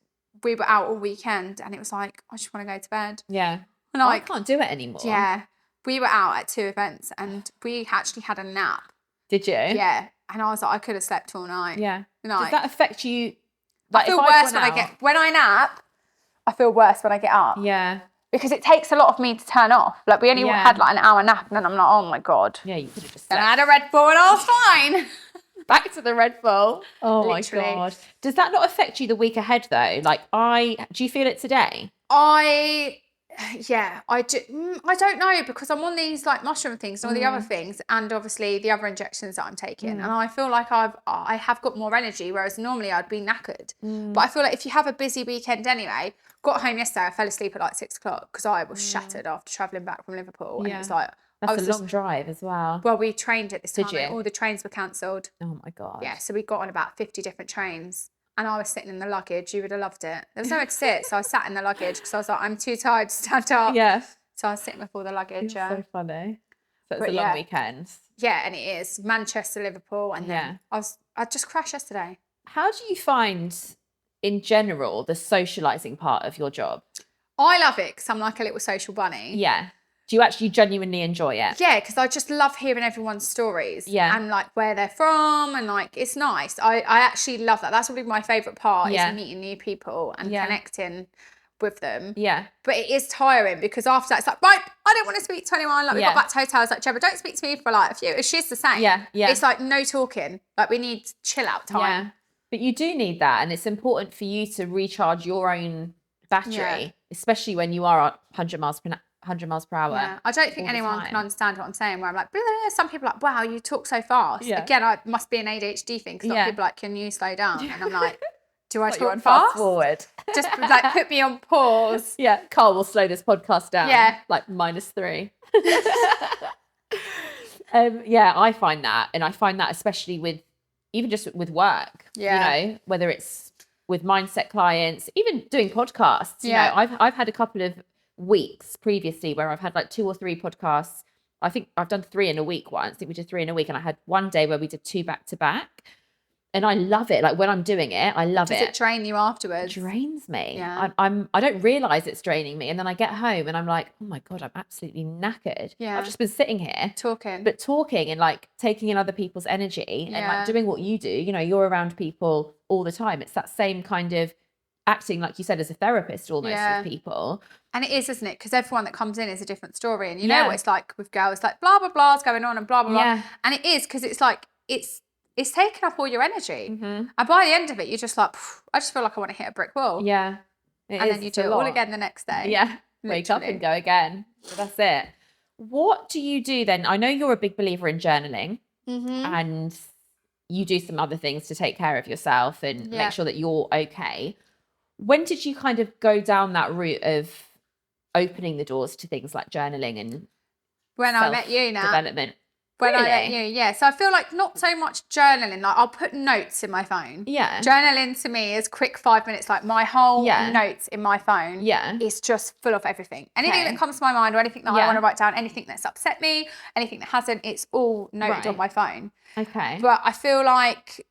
we were out all weekend, and it was like, I just want to go to bed. Yeah. And I like, can't do it anymore. yeah, we were out at 2 events, and we actually had a nap. Did you? Yeah, and I was like, I could have slept all night. Yeah. Like, Does that affect you? I feel worse when I nap. I feel worse when I get up. Yeah. Because it takes a lot of me to turn off. Like, we only Yeah. had like an hour nap, and then I'm like, oh my God. Yeah. You could have just And I slept. had a Red Bull and I was fine. Back to the Red Bull. Oh Literally. my God. Does that not affect you the week ahead though? Like, do you feel it today? I don't know, because I'm on these like mushroom things and all the other things, and obviously the other injections that I'm taking, and I feel like I have got more energy, whereas normally I'd be knackered. But I feel like if you have a busy weekend anyway, got home yesterday, I fell asleep at like 6 o'clock because I was shattered after travelling back from Liverpool, and it was like, That's a long drive as well. well, we trained at this time. Did you? All the trains were cancelled. Oh my God. Yeah, so we got on about 50 different trains. And I was sitting in the luggage. You would have loved it. There was nowhere to sit, so I sat in the luggage because I was like, I'm too tired to stand up. Yeah. So I was sitting with all the luggage. It's so funny. So it's But a long yeah. weekend. Yeah, and it is Manchester, Liverpool, and then I just crashed yesterday. How do you find in general, the socializing part of your job? I love it because I'm like a little social bunny. Yeah. Do you actually genuinely enjoy it? Yeah, because I just love hearing everyone's stories. Yeah. And like where they're from, and like it's nice. I actually love that. That's probably my favourite part is meeting new people and connecting with them. Yeah. But it is tiring because after that it's like, right, I don't want to speak to anyone. Like we got back to hotels, like Gemma, don't speak to me for like a few. She's the same. Yeah. It's like no talking. Like we need chill out time. Yeah. But you do need that, and it's important for you to recharge your own battery, especially when you are at 100 miles per hour. Yeah. I don't think anyone can understand what I'm saying, where I'm like, some people are like, wow, you talk so fast. Yeah. Again, it must be an ADHD thing, because a lot of people are like, can you slow down? And I'm like, do I talk fast? Fast forward. Just like put me on pause. Yeah, Carl will slow this podcast down. Yeah. Like -3. I find that. And I find that especially with, even just with work, you know, whether it's with mindset clients, even doing podcasts, you know, I've had a couple of weeks previously where I've had like 2 or 3 podcasts. I think I've done 3 in a week once. I think we did 3 in a week, and I had one day where we did 2 back to back. And I love it. Like when I'm doing it, I love it. Does it drain you afterwards? It drains me. Yeah. I don't realize it's draining me. And then I get home and I'm like, oh my God, I'm absolutely knackered. Yeah. I've just been sitting here talking and like taking in other people's energy and like doing what you do. You know, you're around people all the time. It's that same kind of acting, like you said, as a therapist almost with people. And it is, isn't it? Because everyone that comes in is a different story. And you know what it's like with girls, like blah, blah, blah's going on and blah, blah, blah. And it is, because it's like, it's taking up all your energy. And by the end of it, you're just like, I just feel like I want to hit a brick wall. Yeah. And then you do it all again the next day. Yeah. Wake up and go again. So that's it. What do you do then? I know you're a big believer in journaling, and you do some other things to take care of yourself and make sure that you're okay. When did you kind of go down that route of opening the doors to things like journaling and when I met you, now development? When I met you, so I feel like not so much journaling. Like I'll put notes in my phone. Yeah. Journaling to me is quick 5 minutes. Like my whole notes in my phone. Yeah. Is just full of everything. Anything that comes to my mind, or anything that I want to write down, anything that's upset me, anything that hasn't, it's all noted on my phone. Okay. But I feel like,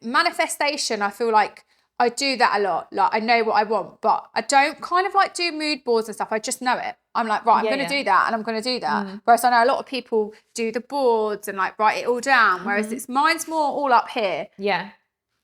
manifestation. I feel like I do that a lot. Like I know what I want, but I don't kind of like do mood boards and stuff. I just know it. I'm like, right, I'm going to do that, and I'm going to do that. Whereas I know a lot of people do the boards and like write it all down. Whereas mine's more all up here. Yeah.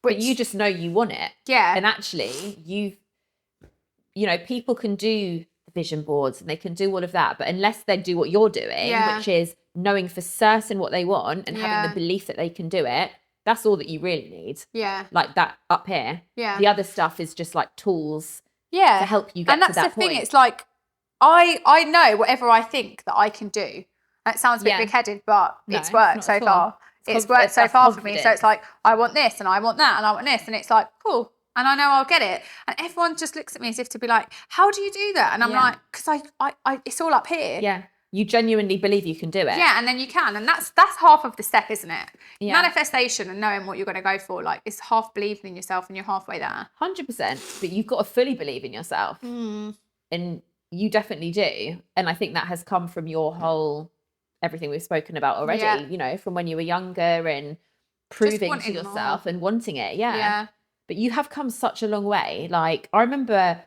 But you just know you want it. Yeah. And actually you know, people can do vision boards and they can do all of that, but unless they do what you're doing, which is knowing for certain what they want and having the belief that they can do it, that's all that you really need. Yeah. Like that up here. Yeah. The other stuff is just like tools to help you get to that point. And that's the thing. It's like, I know whatever I think that I can do. And it sounds a bit big-headed, but it's worked so far. It's worked so far for me. So it's like, I want this and I want that and I want this. And it's like, cool. And I know I'll get it. And everyone just looks at me as if to be like, how do you do that? And I'm like, because I it's all up here. Yeah. You genuinely believe you can do it. Yeah, and then you can. And that's half of the step, isn't it? Yeah. Manifestation and knowing what you're going to go for, like, it's half believing in yourself and you're halfway there. 100%. But you've got to fully believe in yourself. And you definitely do. And I think that has come from your whole, everything we've spoken about already, you know, from when you were younger and proving to yourself and wanting it. Yeah. But you have come such a long way. Like, I remember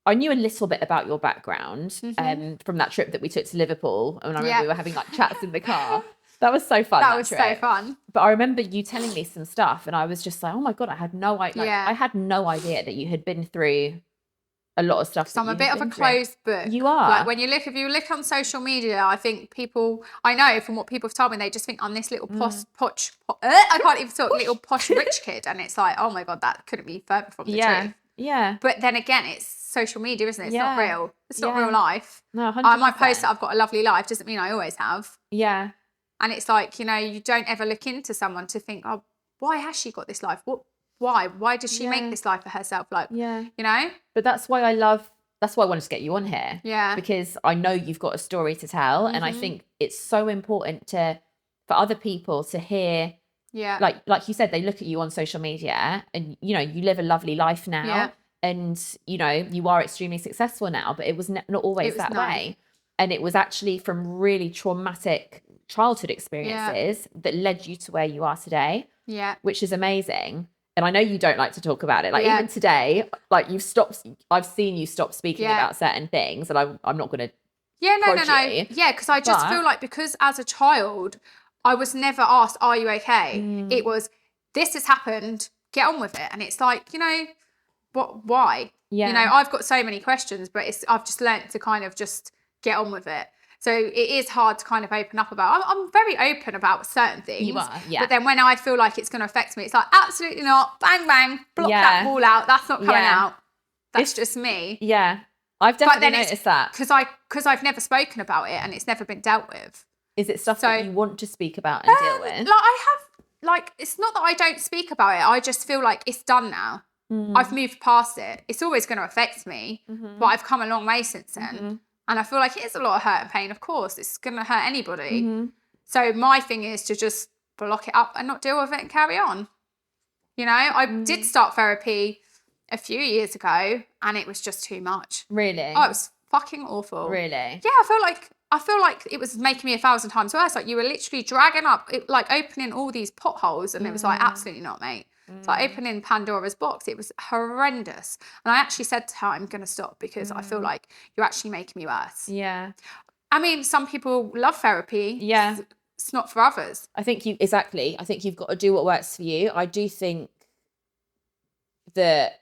I knew a little bit about your background from that trip that we took to Liverpool. And I remember we were having like chats in the car. That was so fun. That was so fun. But I remember you telling me some stuff and I was just like, oh my God, I had no idea. Like, I had no idea that you had been through a lot of stuff. So I'm a bit of a closed book. You are. Like if you look on social media, I think I know from what people have told me, they just think I'm this little I can't even talk, little posh rich kid. And it's like, oh my God, that couldn't be further from the truth. Yeah. But then again, it's social media, isn't it? It's not real. It's not real life. No, 100%. I might post that I've got a lovely life. Doesn't mean I always have. Yeah. And it's like, you know, you don't ever look into someone to think, oh, why has she got this life? Why? Why does she make this life for herself? Like, you know? But that's why I wanted to get you on here. Yeah. Because I know you've got a story to tell. And I think it's so important for other people to hear. Yeah. Like you said, they look at you on social media and, you know, you live a lovely life now. Yeah. And, you know, you are extremely successful now, but it was not always that way. And it was actually from really traumatic childhood experiences that led you to where you are today. Yeah. Which is amazing. and I know you don't like to talk about it. Like even today, like I've seen you stop speaking about certain things, and I'm not going to. Yeah, no. Yeah, because I just feel like because as a child, I was never asked, "Are you okay?" It was, "This has happened. Get on with it." And it's like, what? Why? Yeah. I've got so many questions, but I've just learnt to kind of just get on with it. So it is hard to kind of open up about. I'm very open about certain things. You are, yeah. But then when I feel like it's going to affect me, it's like, absolutely not. Bang, bang. Block that wall out. That's not coming out. That's just me. Yeah. I've definitely noticed that. Because I've never spoken about it and it's never been dealt with. Is it stuff that you want to speak about and deal with? It's not that I don't speak about it. I just feel like it's done now. I've moved past it. It's always going to affect me, but I've come a long way since then. And I feel like it is a lot of hurt and pain. Of course, it's going to hurt anybody. So my thing is to just block it up and not deal with it and carry on. I did start therapy a few years ago and it was just too much. Really? Oh, it was fucking awful. Really? Yeah, I feel like it was making me 1,000 times worse. Like you were literally dragging up, like opening all these potholes, and it was like, absolutely not, mate. It's like opening Pandora's box. It was horrendous. And I actually said to her, I'm going to stop because I feel like you're actually making me worse. Yeah. I mean, some people love therapy. Yeah. It's not for others. I think you've got to do what works for you. I do think that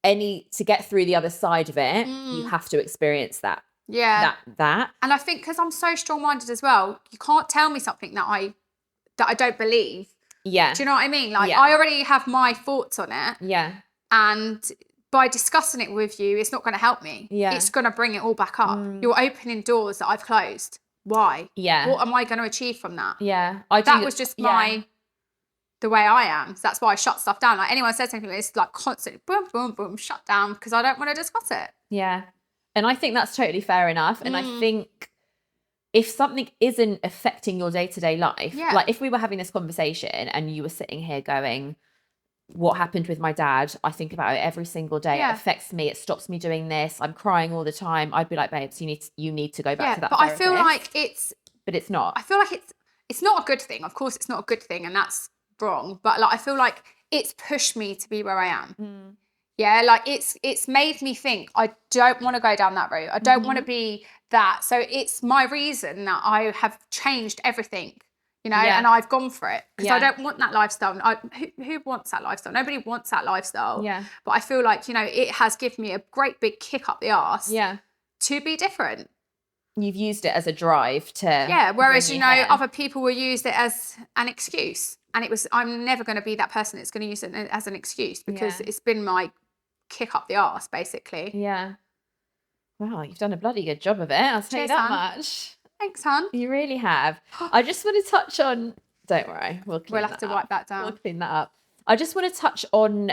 to get through the other side of it, you have to experience that. Yeah. That. And I think because I'm so strong-minded as well, you can't tell me something that I don't believe. Yeah. Do you know what I mean? Like I already have my thoughts on it. Yeah. And by discussing it with you, it's not going to help me. Yeah. It's going to bring it all back up. You're opening doors that I've closed. Why? Yeah. What am I going to achieve from that? Yeah. That was just the way I am. So that's why I shut stuff down. Like anyone says anything, it's like constantly boom, boom, boom, shut down because I don't want to discuss it. Yeah. And I think that's totally fair enough. And I think if something isn't affecting your day-to-day life, like if we were having this conversation and you were sitting here going, what happened with my dad? I think about it every single day. It affects me. It stops me doing this. I'm crying all the time. I'd be like, babes, you need to go back to that therapist. I feel like but it's not. I feel like it's not a good thing. Of course, it's not a good thing, and that's wrong. But like, I feel like it's pushed me to be where I am. Yeah, like it's made me think I don't want to go down that route. I don't want to be that. So it's my reason that I have changed everything, and I've gone for it because I don't want that lifestyle. Who wants that lifestyle? Nobody wants that lifestyle. Yeah. But I feel like, it has given me a great big kick up the arse. Yeah. To be different. You've used it as a drive to. Yeah. Whereas, other people will use it as an excuse. And I'm never going to be that person that's going to use it as an excuse because it's been my kick up the arse, basically. Yeah. Wow, you've done a bloody good job of it. I'll tell you that much. Thanks, hon. You really have. I just want to touch on. Don't worry, we'll have to wipe that down. We'll clean that up. I just want to touch on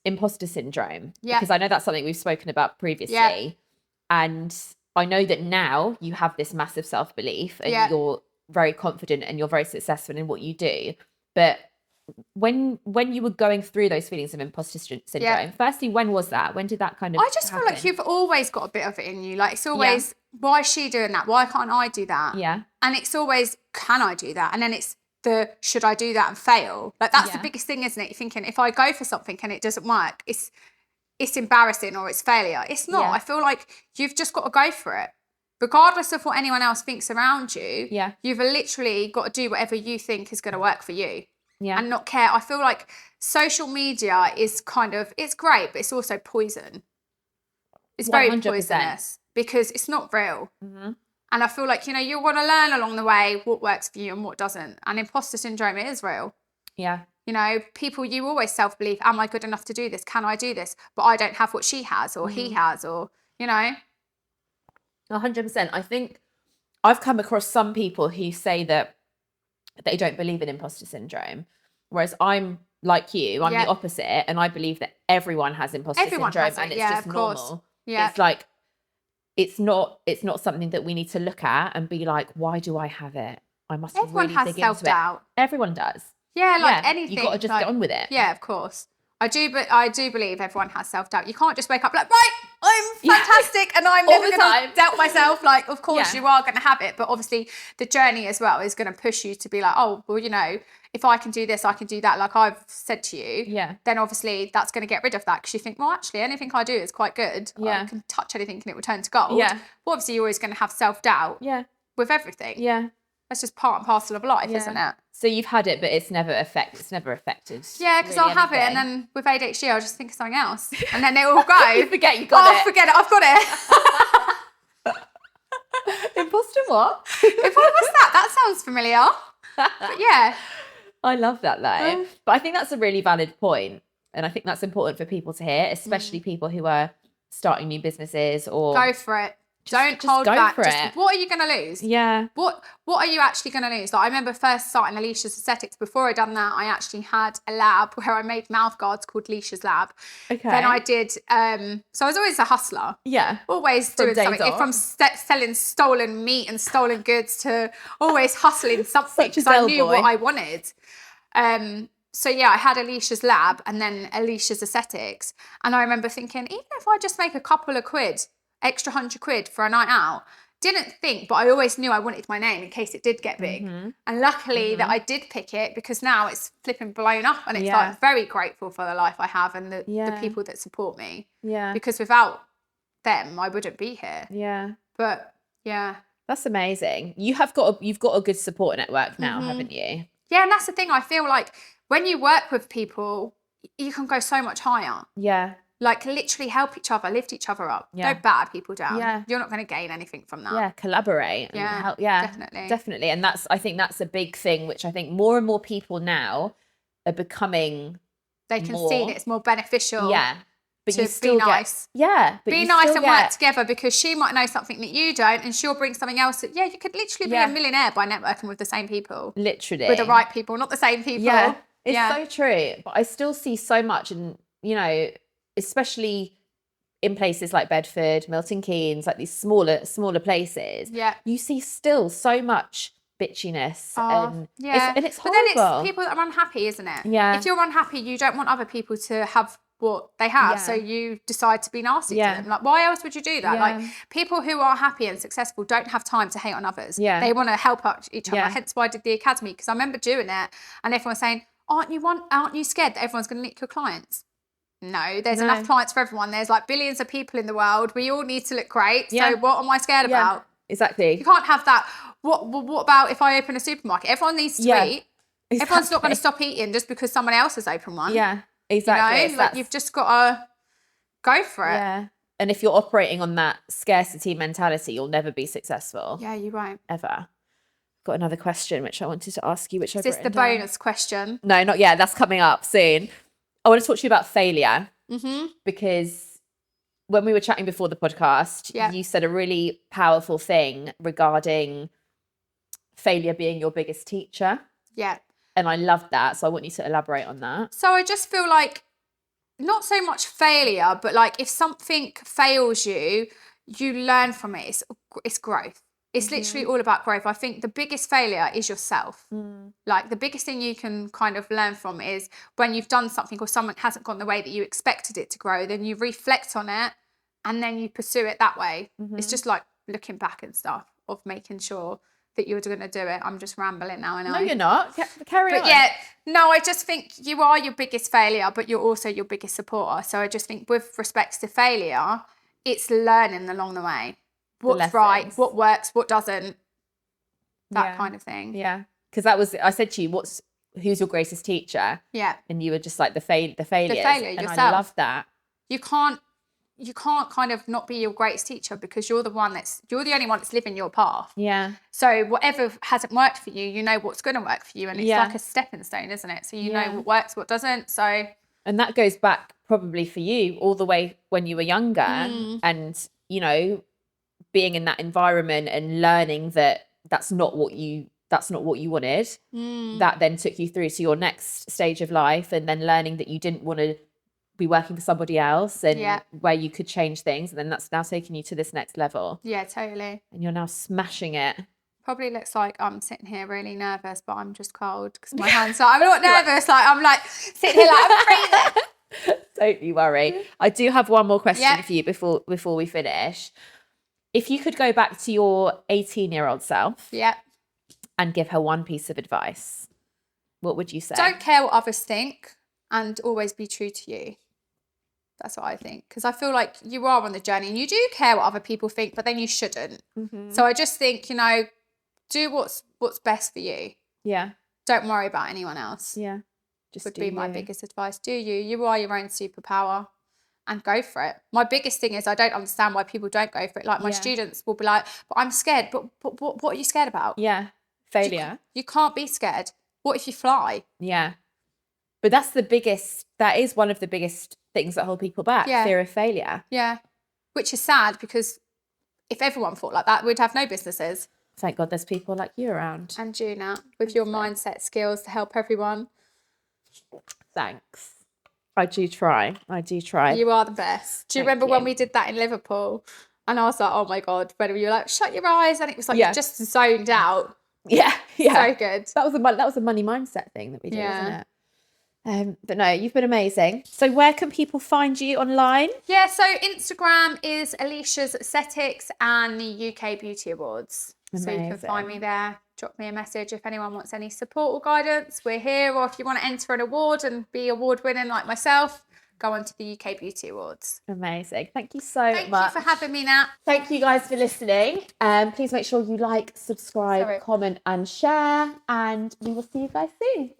imposter syndrome because I know that's something we've spoken about previously, and I know that now you have this massive self-belief and you're very confident and you're very successful in what you do. But when you were going through those feelings of imposter syndrome, firstly, when was that? When did that kind of I just feel like you've always got a bit of it in you. Like it's always, why is she doing that? Why can't I do that? Yeah. And it's always, can I do that? And then it's should I do that and fail? Like that's the biggest thing, isn't it? You're thinking, if I go for something and it doesn't work, it's embarrassing or it's failure. It's not. I feel like you've just got to go for it. Regardless of what anyone else thinks around you, you've literally got to do whatever you think is going to work for you. Yeah. And not care. I feel like social media is it's great, but it's also poison. It's very 100%. Poisonous because it's not real. Mm-hmm. And I feel like, you want to learn along the way what works for you and what doesn't. And imposter syndrome, it is real. Yeah. People, you always self-believe, am I good enough to do this? Can I do this? But I don't have what she has or he has or, 100%. I think I've come across some people who say that they don't believe in imposter syndrome, whereas I'm like you, I'm the opposite, and I believe that everyone has imposter syndrome and it's just normal. Yeah. It's like it's not something that we need to look at and be like, why do I have it? I must everyone really has dig self-doubt. Into it. Everyone does. Yeah, anything. You've got to just get on with it. Yeah, of course. I do believe everyone has self-doubt. You can't just wake up like, right, I'm fantastic and I'm never going to doubt myself. Like, of course you are going to have it. But obviously the journey as well is going to push you to be like, oh, well, you know, if I can do this, I can do that. Like I've said to you, then obviously that's going to get rid of that because you think, well, actually anything I do is quite good. I can touch anything and it will turn to gold. Well, obviously you're always going to have self-doubt with everything. That's just part and parcel of life, isn't it? So you've had it, but it's never affected. Yeah, because I'll have it, and then with ADHD, I'll just think of something else, and then it will go. You forget you got it. Forget it. I've got it. Imposter what? What's that? That sounds familiar. But yeah, I love that though. But I think that's a really valid point, and I think that's important for people to hear, especially people who are starting new businesses or go for it. Don't hold back. What are you going to lose? Yeah. What are you actually going to lose? Like I remember first starting Alicia's Aesthetics. Before I done that, I actually had a lab where I made mouth guards called Alicia's Lab. Okay. Then I did. So I was always a hustler. Yeah. Always doing something. From selling stolen meat and stolen goods to always hustling something because I knew what I wanted. So yeah, I had Alicia's Lab and then Alicia's Aesthetics, and I remember thinking, even if I just make a couple of quid. Extra £100 for a night out. Didn't think, but I always knew I wanted my name in case it did get big. And luckily that I did pick it because now it's flipping blown up and it's like very grateful for the life I have and the people that support me. Yeah. Because without them, I wouldn't be here. Yeah. But yeah. That's amazing. You've got a good support network now, haven't you? Yeah, and that's the thing. I feel like when you work with people, you can go so much higher. Yeah. Like literally help each other, lift each other up. Yeah. Don't batter people down. Yeah. You're not going to gain anything from that. Yeah, collaborate. And help. Yeah, definitely. And I think that's a big thing, which I think more and more people now are becoming. They can see that it's more beneficial. Yeah, but to you still be nice. But be nice and work together because she might know something that you don't, and she'll bring something else. That, you could literally be a millionaire by networking with the same people. Literally, with the right people, not the same people. Yeah, it's so true. But I still see so much, and especially in places like Bedford, Milton Keynes, like these smaller places, you see still so much bitchiness and it's horrible. But then it's people that are unhappy, isn't it? Yeah. If you're unhappy, you don't want other people to have what they have, so you decide to be nasty to them. Like, why else would you do that? Yeah. Like, people who are happy and successful don't have time to hate on others. Yeah. They want to help each other. Hence why I did the academy, because I remember doing it and everyone was saying, aren't you scared that everyone's going to nick your clients? No, there's enough clients for everyone. There's like billions of people in the world. We all need to look great. So what am I scared about? Exactly. You can't have that. What about if I open a supermarket? Everyone needs to eat. Exactly. Everyone's not going to stop eating just because someone else has opened one. Yeah, exactly. Like you've just got to go for it. Yeah. And if you're operating on that scarcity mentality, you'll never be successful. Yeah, you won't. Ever. Got another question which I wanted to ask you. Is this the bonus question? No, not yet. That's coming up soon. I want to talk to you about failure because when we were chatting before the podcast, you said a really powerful thing regarding failure being your biggest teacher. Yeah. And I loved that. So I want you to elaborate on that. So I just feel like not so much failure, but like if something fails you, you learn from it. It's growth. It's literally all about growth. I think the biggest failure is yourself. Like the biggest thing you can kind of learn from is when you've done something or someone hasn't gone the way that you expected it to grow, then you reflect on it and then you pursue it that way. It's just like looking back and stuff of making sure that you're going to do it. I'm just rambling now. No, you're not. Carry on. Yeah, no, I just think you are your biggest failure, but you're also your biggest supporter. So I just think with respects to failure, it's learning along the way. What's right, what works, what doesn't, that kind of thing. Yeah, because I said to you, who's your greatest teacher? Yeah. And you were just like the failure. The failure yourself. I love that. You can't kind of not be your greatest teacher because you're the only one that's living your path. Yeah. So whatever hasn't worked for you, you know what's going to work for you. And it's like a stepping stone, isn't it? So you know what works, what doesn't. So. And that goes back probably for you all the way when you were younger and, being in that environment and learning that that's not what you wanted. That then took you through to your next stage of life, and then learning that you didn't want to be working for somebody else and where you could change things, and then that's now taking you to this next level. Yeah, totally. And you're now smashing it. Probably looks like I'm sitting here really nervous, but I'm just cold because my hands are. I'm not nervous. Like I'm like sitting here like I'm breathing. Don't you worry. I do have one more question Yeah. for you before we finish. If you could go back to your 18-year-old self Yeah. and give her one piece of advice, what would you say? Don't care what others think and always be true to you. That's what I think. Because I feel like you are on the journey and you do care what other people think, but then you shouldn't. So I just think, do what's best for you. Yeah. Don't worry about anyone else. Yeah. Just would be my biggest advice. Do you. You are your own superpower and go for it. My biggest thing is I don't understand why people don't go for it. Like my students will be like, but I'm scared. But what are you scared about? Yeah. Failure. You can't be scared. What if you fly? Yeah. But that is one of the biggest things that hold people back, fear of failure. Yeah. Which is sad because if everyone thought like that, we'd have no businesses. Thank God there's people like you around. And you, Nat, with your mindset skills to help everyone. Thanks. I do try. You are the best. Do you remember when we did that in Liverpool? And I was like, oh my God, when you were like, shut your eyes. And it was like, you just zoned out. Yeah. So good. That was a money mindset thing that we did, wasn't it? But no, you've been amazing. So where can people find you online? Yeah, so Instagram is Alicia's Aesthetics and the UK Beauty Awards. Amazing. So you can find me there. Drop me a message if anyone wants any support or guidance. We're here. Or if you want to enter an award and be award winning like myself, go on to the UK Beauty Awards. Amazing. Thank you so much. Thank you for having me, Nat. Thank you guys for listening. Please make sure you like, subscribe, comment and share. And we will see you guys soon.